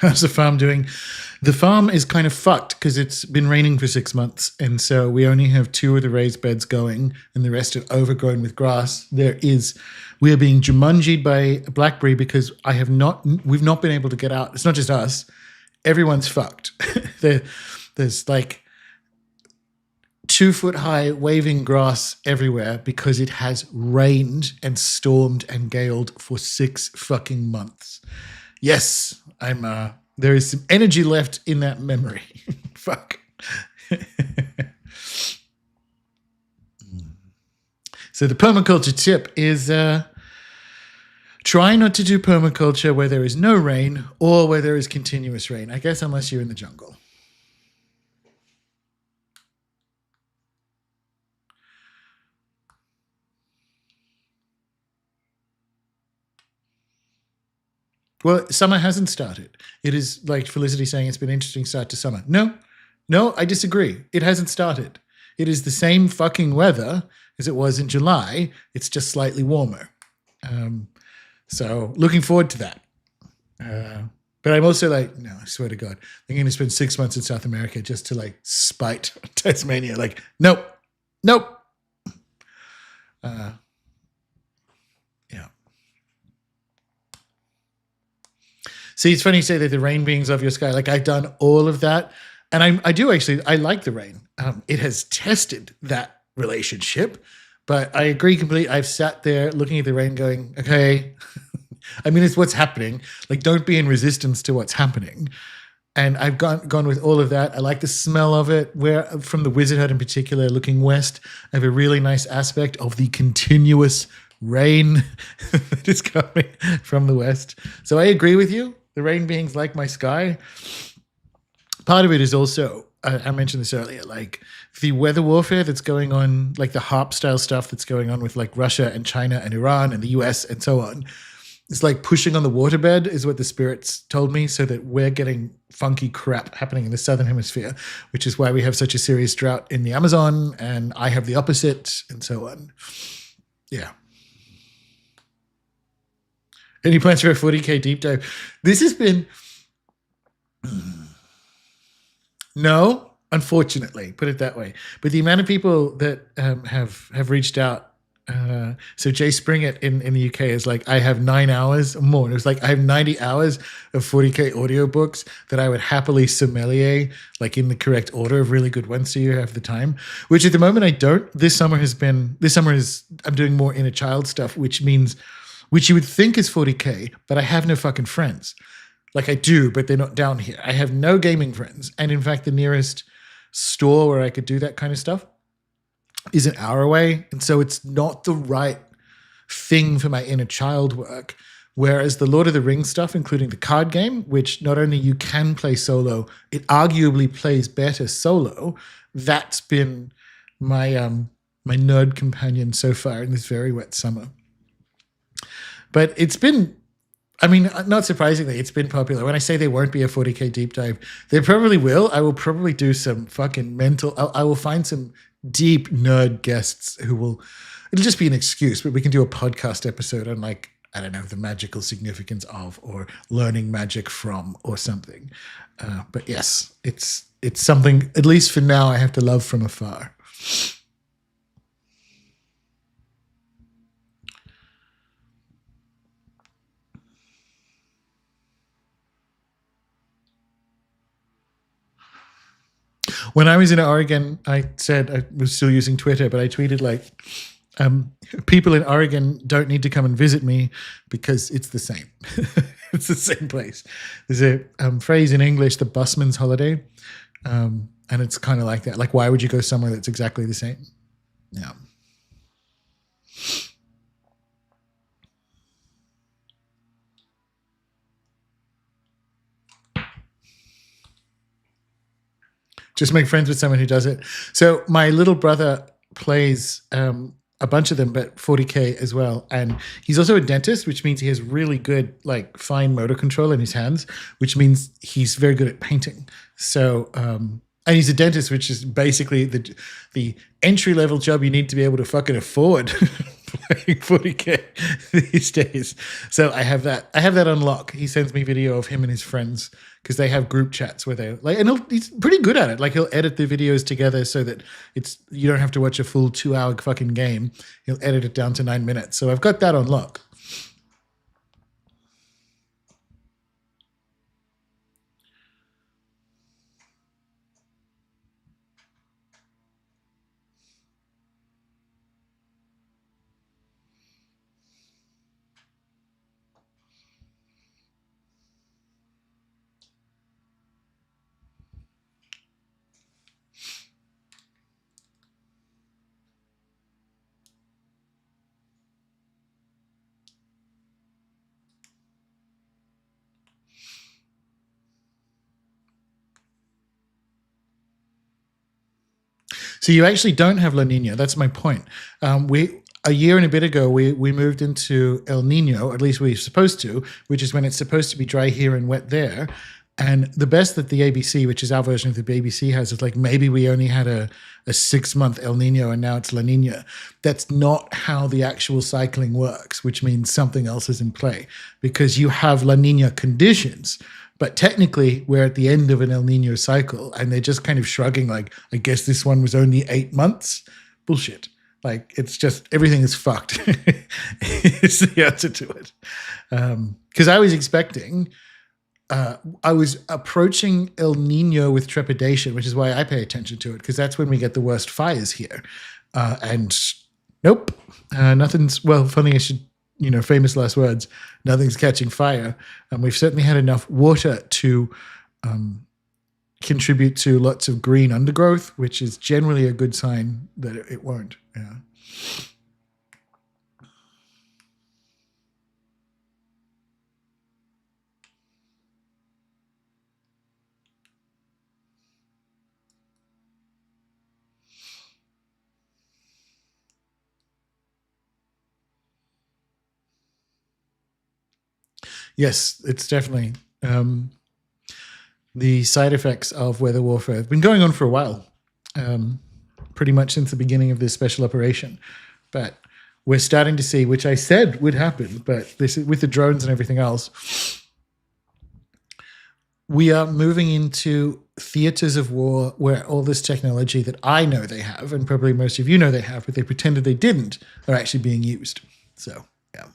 How's the farm doing? The farm is kind of fucked because it's been raining for 6 months. And so we only have 2 of the raised beds going and the rest are overgrown with grass. We are being Jumanji'd by blackberry because we've not been able to get out. It's not just us. Everyone's fucked. There's like 2 foot high waving grass everywhere because it has rained and stormed and galed for 6 fucking months. Yes, there is some energy left in that memory. Fuck. So the permaculture tip is try not to do permaculture where there is no rain or where there is continuous rain. I guess unless you're in the jungle. Well, summer hasn't started. It is like Felicity saying it's been an interesting start to summer. No, I disagree. It hasn't started. It is the same fucking weather as it was in July. It's just slightly warmer. So looking forward to that. But I'm also like, no, I swear to God, I'm going to spend 6 months in South America just to like spite Tasmania. Like, nope. Yeah. See, it's funny you say that the rain beings of your sky. Like I've done all of that. And I do actually, I like the rain. It has tested that relationship, but I agree completely. I've sat there looking at the rain going, okay, I mean, it's what's happening. Like, don't be in resistance to what's happening. And I've gone with all of that. I like the smell of it. Where from the Wizard Hut in particular, looking west, I have a really nice aspect of the continuous rain that is coming from the west. So I agree with you. The rain beings like my sky. Part of it is also, I mentioned this earlier, like the weather warfare that's going on, like the HARP style stuff that's going on with like Russia and China and Iran and the US and so on. It's like pushing on the waterbed is what the spirits told me, so that we're getting funky crap happening in the southern hemisphere, which is why we have such a serious drought in the Amazon, and I have the opposite and so on. Yeah. Any plans for a 40K deep dive? This has been... No, unfortunately, put it that way. But the amount of people that have reached out, so Jay Springett in the UK is like, I have 9 hours or more. It was like, I have 90 hours of 40K audiobooks that I would happily sommelier, like in the correct order of really good ones, so you have the time, which at the moment I don't. This summer I'm doing more inner child stuff, which you would think is 40K, but I have no fucking friends. Like I do, but they're not down here. I have no gaming friends. And in fact, the nearest store where I could do that kind of stuff is an hour away. And so it's not the right thing for my inner child work. Whereas the Lord of the Rings stuff, including the card game, which not only you can play solo, it arguably plays better solo. That's been my my nerd companion so far in this very wet summer. But it's been... I mean, not surprisingly, it's been popular. When I say there won't be a 40K deep dive, there probably will. I will probably do some fucking mental... I will find some deep nerd guests who will... It'll just be an excuse, but we can do a podcast episode on, like, I don't know, the magical significance of, or learning magic from, or something. But yes, it's something, at least for now, I have to love from afar. When I was in Oregon, I said I was still using Twitter, but I tweeted like, people in Oregon don't need to come and visit me because it's the same. It's the same place. There's a phrase in English, the busman's holiday. And it's kind of like that. Like, why would you go somewhere that's exactly the same? Yeah. Just make friends with someone who does it. So my little brother plays a bunch of them, but 40K as well. And he's also a dentist, which means he has really good, like, fine motor control in his hands, which means he's very good at painting. So, and he's a dentist, which is basically the entry-level job you need to be able to fucking afford playing 40K these days. So I have that on lock. He sends me video of him and his friends, because they have group chats where they like, and he's pretty good at it. Like, he'll edit the videos together so that you don't have to watch a full 2-hour fucking game. He'll edit it down to 9 minutes. So I've got that on lock. So you actually don't have La Nina. That's my point. A year and a bit ago, we moved into El Nino, at least we're supposed to, which is when it's supposed to be dry here and wet there. And the best that the ABC, which is our version of the BBC, has is like, maybe we only had a 6-month El Nino and now it's La Nina. That's not how the actual cycling works, which means something else is in play, because you have La Nina conditions. But technically, we're at the end of an El Nino cycle, and they're just kind of shrugging like, I guess this one was only 8 months. Bullshit. Like, it's just, everything is fucked. It's the answer to it. Because I was expecting, I was approaching El Nino with trepidation, which is why I pay attention to it, because that's when we get the worst fires here. And nope, nothing's, well, funny, I should, famous last words, nothing's catching fire. And we've certainly had enough water to contribute to lots of green undergrowth, which is generally a good sign that it won't. Yeah. Yes, it's definitely the side effects of weather warfare have been going on for a while, pretty much since the beginning of this special operation. But we're starting to see, which I said would happen, but this with the drones and everything else, we are moving into theaters of war where all this technology that I know they have, and probably most of you know they have, but they pretended they didn't, are actually being used. So, yeah.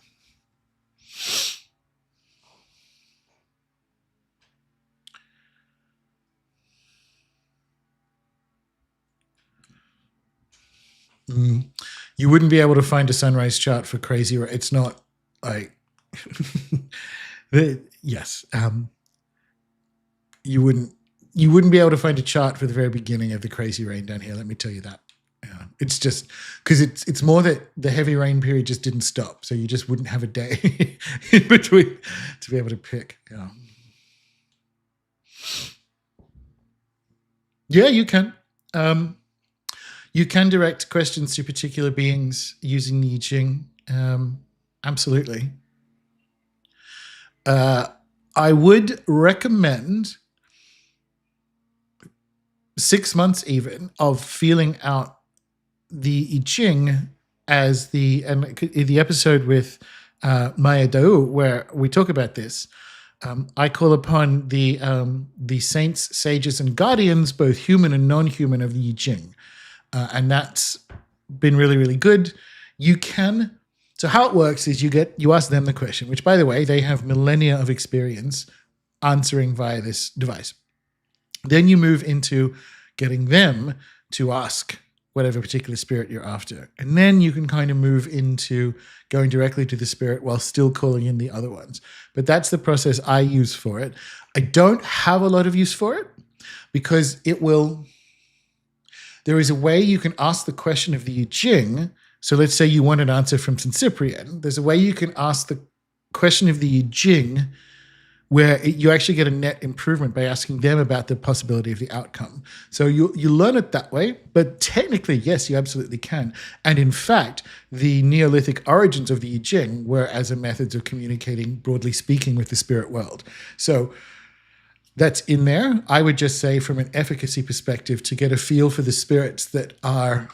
You wouldn't be able to find a sunrise chart for crazy. It's not like, yes. You wouldn't be able to find a chart for the very beginning of the crazy rain down here. Let me tell you that. Yeah, it's just because it's more that the heavy rain period just didn't stop, so you just wouldn't have a day in between to be able to pick. Yeah, yeah, you can. You can direct questions to particular beings using the I Ching. Absolutely. I would recommend 6 months even of feeling out the I Ching as the episode with Maya Dao, where we talk about this. I call upon the saints, sages, and guardians, both human and non-human, of the I Ching. And that's been really, really good. You can. So how it works is you ask them the question, which, by the way, they have millennia of experience answering via this device. Then you move into getting them to ask whatever particular spirit you're after. And then you can kind of move into going directly to the spirit while still calling in the other ones. But that's the process I use for it. I don't have a lot of use for it because there is a way you can ask the question of the I Ching. So let's say you want an answer from St. Cyprian. There's a way you can ask the question of the I Ching where you actually get a net improvement by asking them about the possibility of the outcome. So you learn it that way, but technically, yes, you absolutely can. And in fact, the Neolithic origins of the I Ching were as a method of communicating, broadly speaking, with the spirit world. So that's in there. I would just say from an efficacy perspective to get a feel for the spirits that are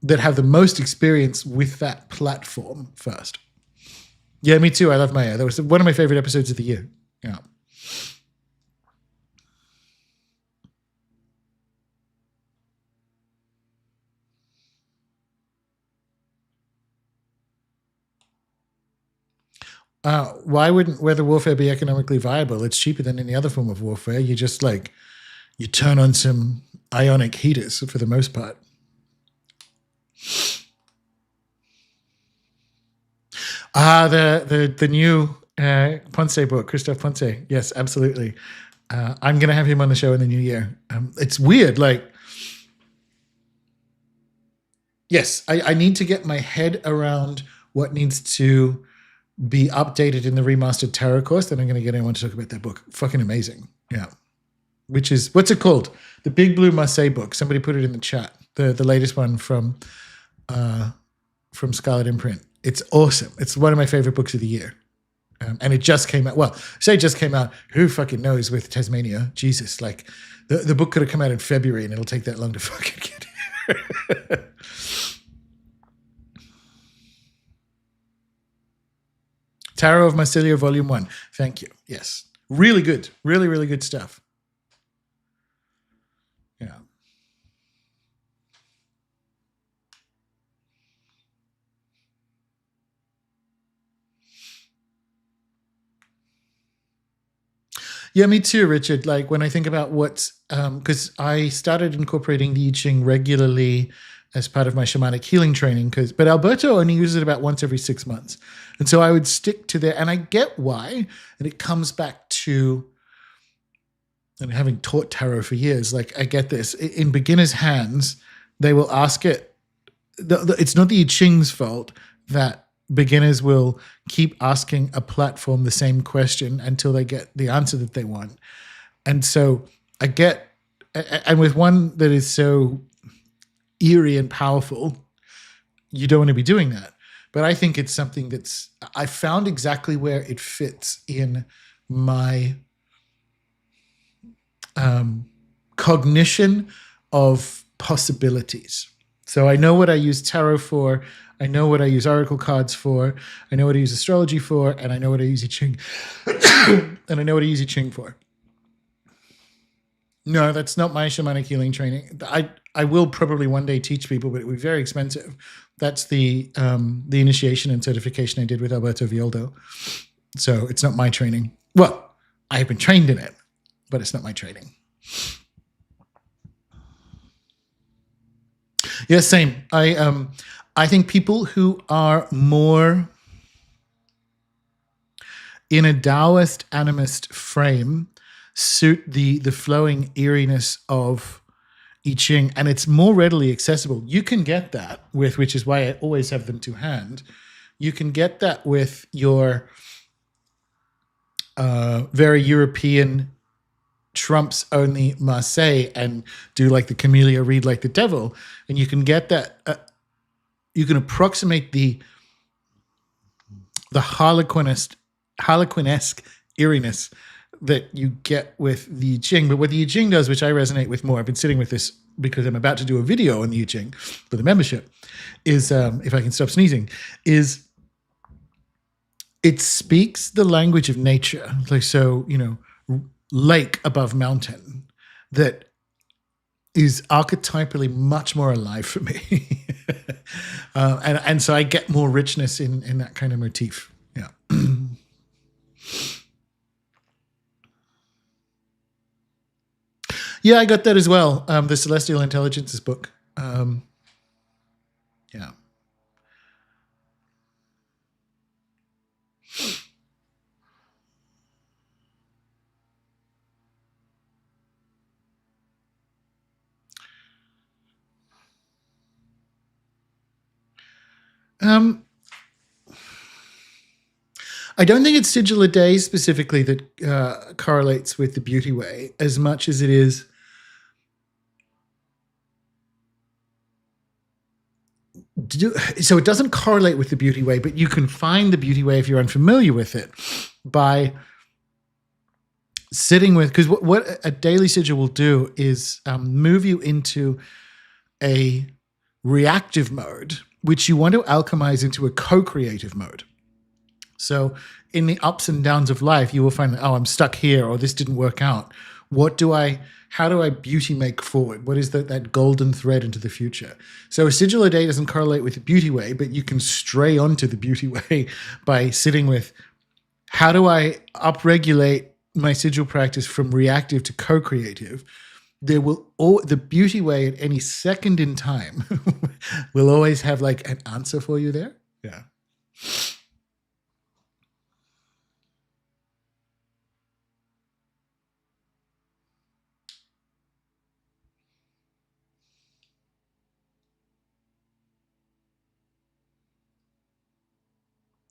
that have the most experience with that platform first. Yeah, me too. I love Maya. That was one of my favorite episodes of the year. Yeah. Why wouldn't weather warfare be economically viable? It's cheaper than any other form of warfare. You just you turn on some ionic heaters for the most part. The new Ponce book, Christophe Ponce. Yes, absolutely. I'm going to have him on the show in the new year. It's weird. Yes, I need to get my head around what needs to be updated in the remastered tarot course. Then I'm going to get anyone to talk about that book. Fucking amazing. Yeah. Which is, what's it called? The Big Blue Marseille book. Somebody put it in the chat. The latest one from Scarlet Imprint. It's awesome. It's one of my favorite books of the year. And it just came out. Well, say it just came out. Who fucking knows with Tasmania? Jesus, the book could have come out in February and it'll take that long to fucking get here. Tarot of Marsilia, Volume 1. Thank you. Yes. Really good. Really, really good stuff. Yeah. Yeah, me too, Richard. When I think about because I started incorporating the I Ching regularly as part of my shamanic healing training, but Alberto only uses it about once every 6 months. And so I would stick to that. And I get why. And it comes back to, and having taught tarot for years, I get this. In beginners' hands, they will ask it. It's not the I Ching's fault that beginners will keep asking a platform the same question until they get the answer that they want. And so and with one that is so eerie and powerful, you don't want to be doing that. but I think it's something I found exactly where it fits in my cognition of possibilities. So I know what I use tarot for, I know what I use oracle cards for, I know what I use astrology for, and I know what I use I Ching, and I know what I use I Ching for. No, that's not my shamanic healing training. I will probably one day teach people, but it would be very expensive. That's the initiation and certification I did with Alberto Violdo. So it's not my training. Well, I have been trained in it, but it's not my training. Yeah, same. I think people who are more in a Taoist animist frame suit the flowing eeriness of I Ching, and it's more readily accessible. You can get that with, which is why I always have them to hand. You can get that with your very European Trump's only Marseille and do like the Camellia, read like the devil, and you can get that. You can approximate the Harlequinesque eeriness that you get with the I Ching. But what the I Ching does, which I resonate with more, I've been sitting with this because I'm about to do a video on the I Ching for the membership, is, if I can stop sneezing, is it speaks the language of nature. Like, so, lake above mountain, that is archetypally much more alive for me. And so I get more richness in that kind of motif. Yeah. Yeah, I got that as well. The Celestial Intelligences book. Yeah. I don't think it's Sigil a Day specifically that correlates with the Beauty Way as much as it is so it doesn't correlate with the Beauty Way, but you can find the Beauty Way if you're unfamiliar with it by sitting with, because what a daily sigil will do is move you into a reactive mode, which you want to alchemize into a co-creative mode. So in the ups and downs of life, you will find that, oh, I'm stuck here, or this didn't work out. How do I beauty make forward? What is that golden thread into the future? So a sigil a day doesn't correlate with the Beauty Way, but you can stray onto the Beauty Way by sitting with, how do I upregulate my sigil practice from reactive to co-creative? The Beauty Way at any second in time will always have like an answer for you there. Yeah.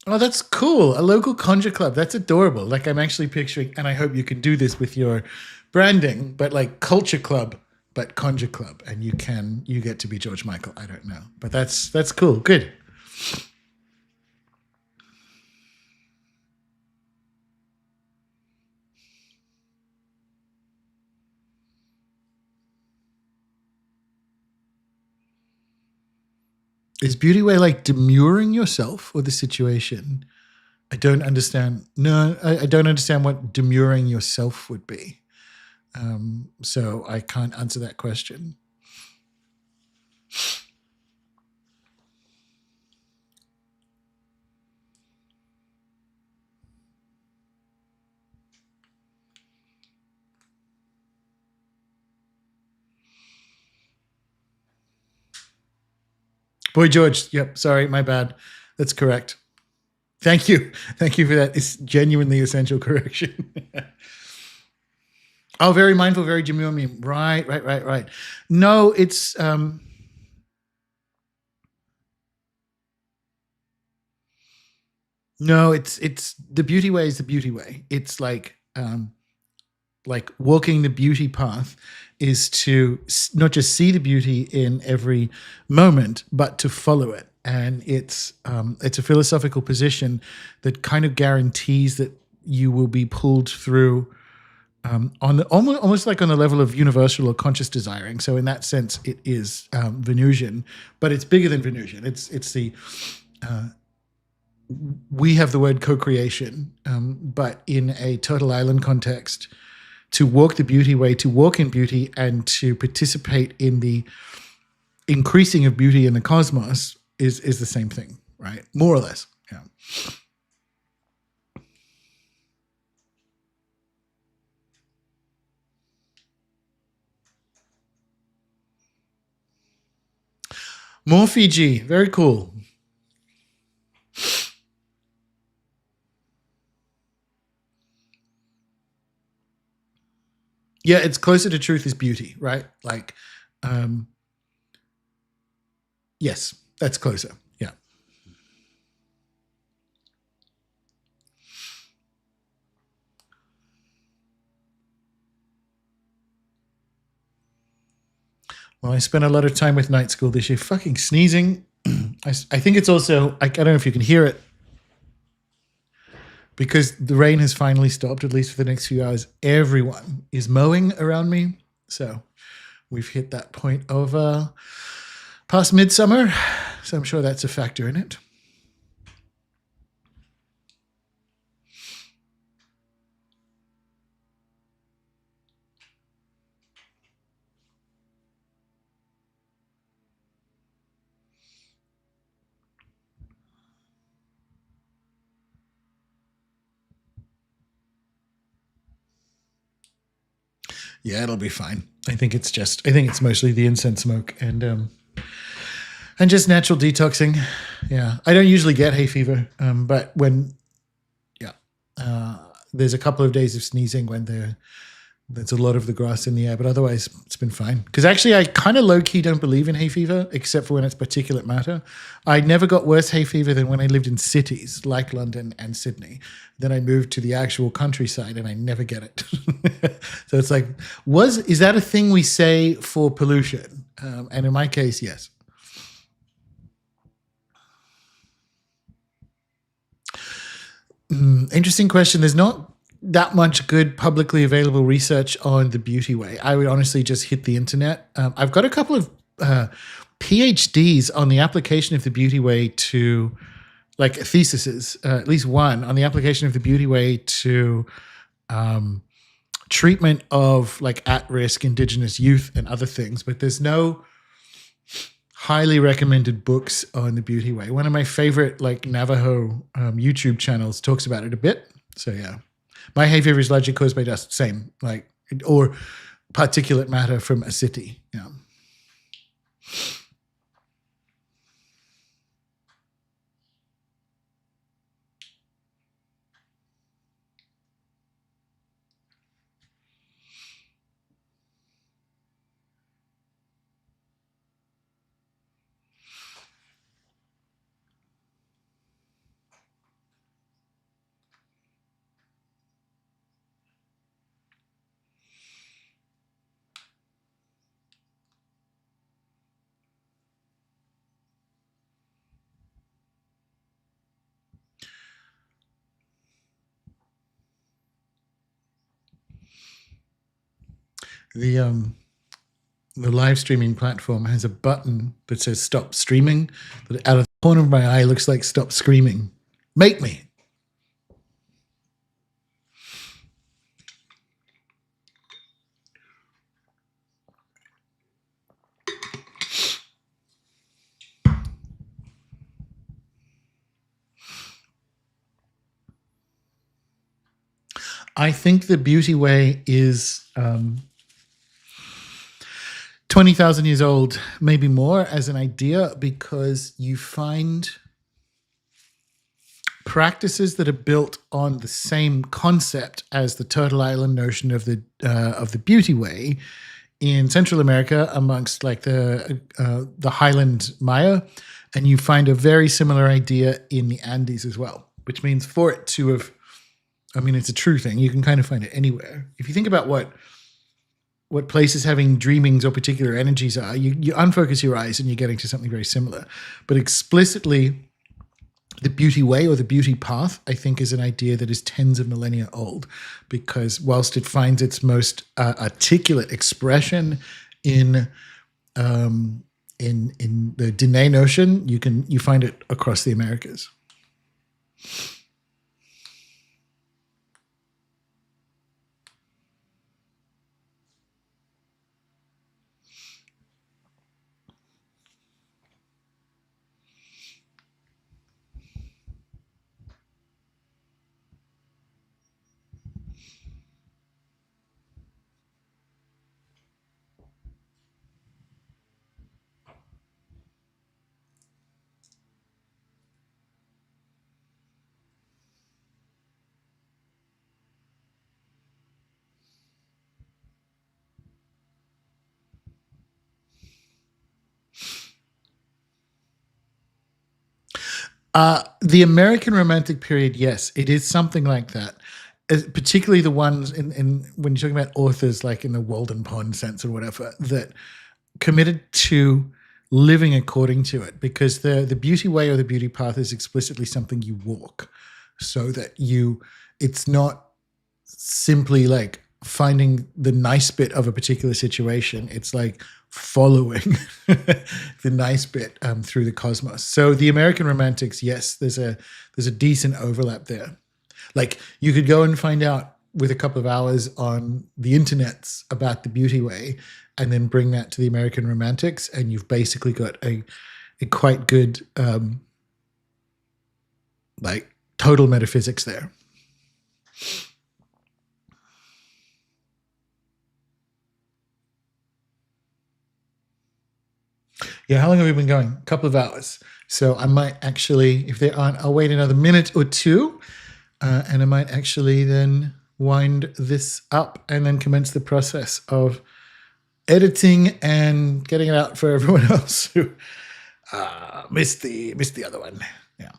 Oh, that's cool. A local conjure club. That's adorable. Like, I'm actually picturing, and I hope you can do this with your branding, but like culture club, but conjure club. And you get to be George Michael. I don't know, but that's cool. Good. Is Beauty Way like demurring yourself or the situation? I don't understand. No, I don't understand what demurring yourself would be. So I can't answer that question. Boy George, yep, sorry, my bad. That's correct. Thank you. Thank you for that. It's genuinely essential correction. Oh, very mindful, very demure meme. Right. No, it's it's the Beauty Way is the Beauty Way. It's like walking the beauty path is to not just see the beauty in every moment, but to follow it. and it's a philosophical position that kind of guarantees that you will be pulled through on the, almost like on the level of universal or conscious desiring. So in that sense, it is Venusian, but it's bigger than Venusian. It's the we have the word co-creation, but in a Turtle Island context, to walk the beauty way, to walk in beauty, and to participate in the increasing of beauty in the cosmos is the same thing, right? More or less. Yeah. More Fiji. Very cool. Yeah, it's closer to truth is beauty, right? Like, yes, that's closer. Yeah. Well, I spent a lot of time with night school this year, fucking sneezing. I think it's also, I don't know if you can hear it, because the rain has finally stopped, at least for the next few hours. Everyone is mowing around me. So we've hit that point of past midsummer. So I'm sure that's a factor in it. Yeah, it'll be fine. I think it's mostly the incense smoke and just natural detoxing. Yeah, I don't usually get hay fever, but when, there's a couple of days of sneezing when there's a lot of the grass in the air, but otherwise it's been fine. Because actually, I kind of low key don't believe in hay fever, except for when it's particulate matter. I never got worse hay fever than when I lived in cities like London and Sydney. Then I moved to the actual countryside, and I never get it. So it's like, is that a thing we say for pollution? And in my case, yes. Interesting question. There's not that much good publicly available research on the beauty way. I would honestly just hit the internet. I've got a couple of PhDs on the application of the beauty way to, like, theses, at least one on the application of the beauty way to treatment of like at-risk Indigenous youth and other things. But there's no highly recommended books on the beauty way. One of my favorite like Navajo YouTube channels talks about it a bit. So yeah, my hay fever is largely caused by dust. Same, like, or particulate matter from a city. Yeah. The live streaming platform has a button that says stop streaming, but out of the corner of my eye looks like stop screaming. Make me. I think the beauty way is 20,000 years old, maybe more, as an idea, because you find practices that are built on the same concept as the Turtle Island notion of the beauty way in Central America amongst like the Highland Maya, and you find a very similar idea in the Andes as well, which means for it to have, I mean, it's a true thing. You can kind of find it anywhere. If you think about what what places having dreamings or particular energies are, you unfocus your eyes and you're getting to something very similar. But explicitly, the beauty way or the beauty path, I think, is an idea that is tens of millennia old, because whilst it finds its most articulate expression in the Dene Ocean, you find it across the Americas. The American Romantic period, yes, it is something like that. Particularly the ones in when you're talking about authors like in the Walden Pond sense or whatever, that committed to living according to it, because the beauty way or the beauty path is explicitly something you walk, so that it's not simply like finding the nice bit of a particular situation. It's like following the nice bit through the cosmos. So the American Romantics, yes, there's a decent overlap there. Like you could go and find out with a couple of hours on the internets about the beauty way, and then bring that to the American Romantics, and you've basically got a quite good like total metaphysics there. Yeah, how long have we been going? A couple of hours. So I might actually, if there aren't, I'll wait another minute or two, and I might actually then wind this up and then commence the process of editing and getting it out for everyone else who missed the other one. Yeah.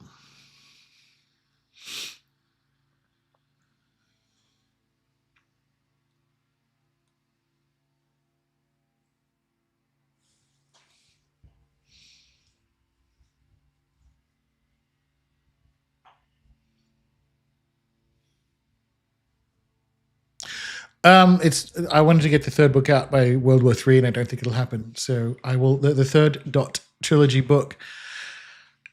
I wanted to get the third book out by World War III, and I don't think it'll happen. So I will, the third dot trilogy book,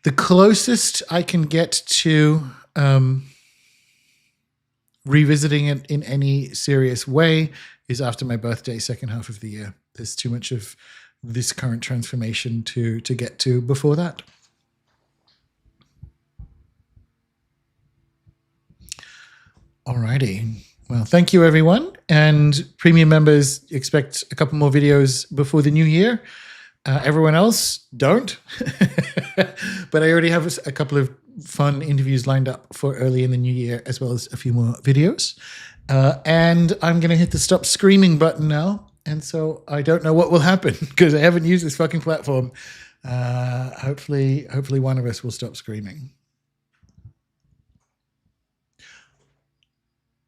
the closest I can get to revisiting it in any serious way is after my birthday, second half of the year. There's too much of this current transformation to get to before that. Alrighty. Well, thank you, everyone. And premium members, expect a couple more videos before the new year. Everyone else, don't. But I already have a couple of fun interviews lined up for early in the new year, as well as a few more videos. And I'm going to hit the stop screaming button now. And so I don't know what will happen because I haven't used this fucking platform. Hopefully one of us will stop screaming.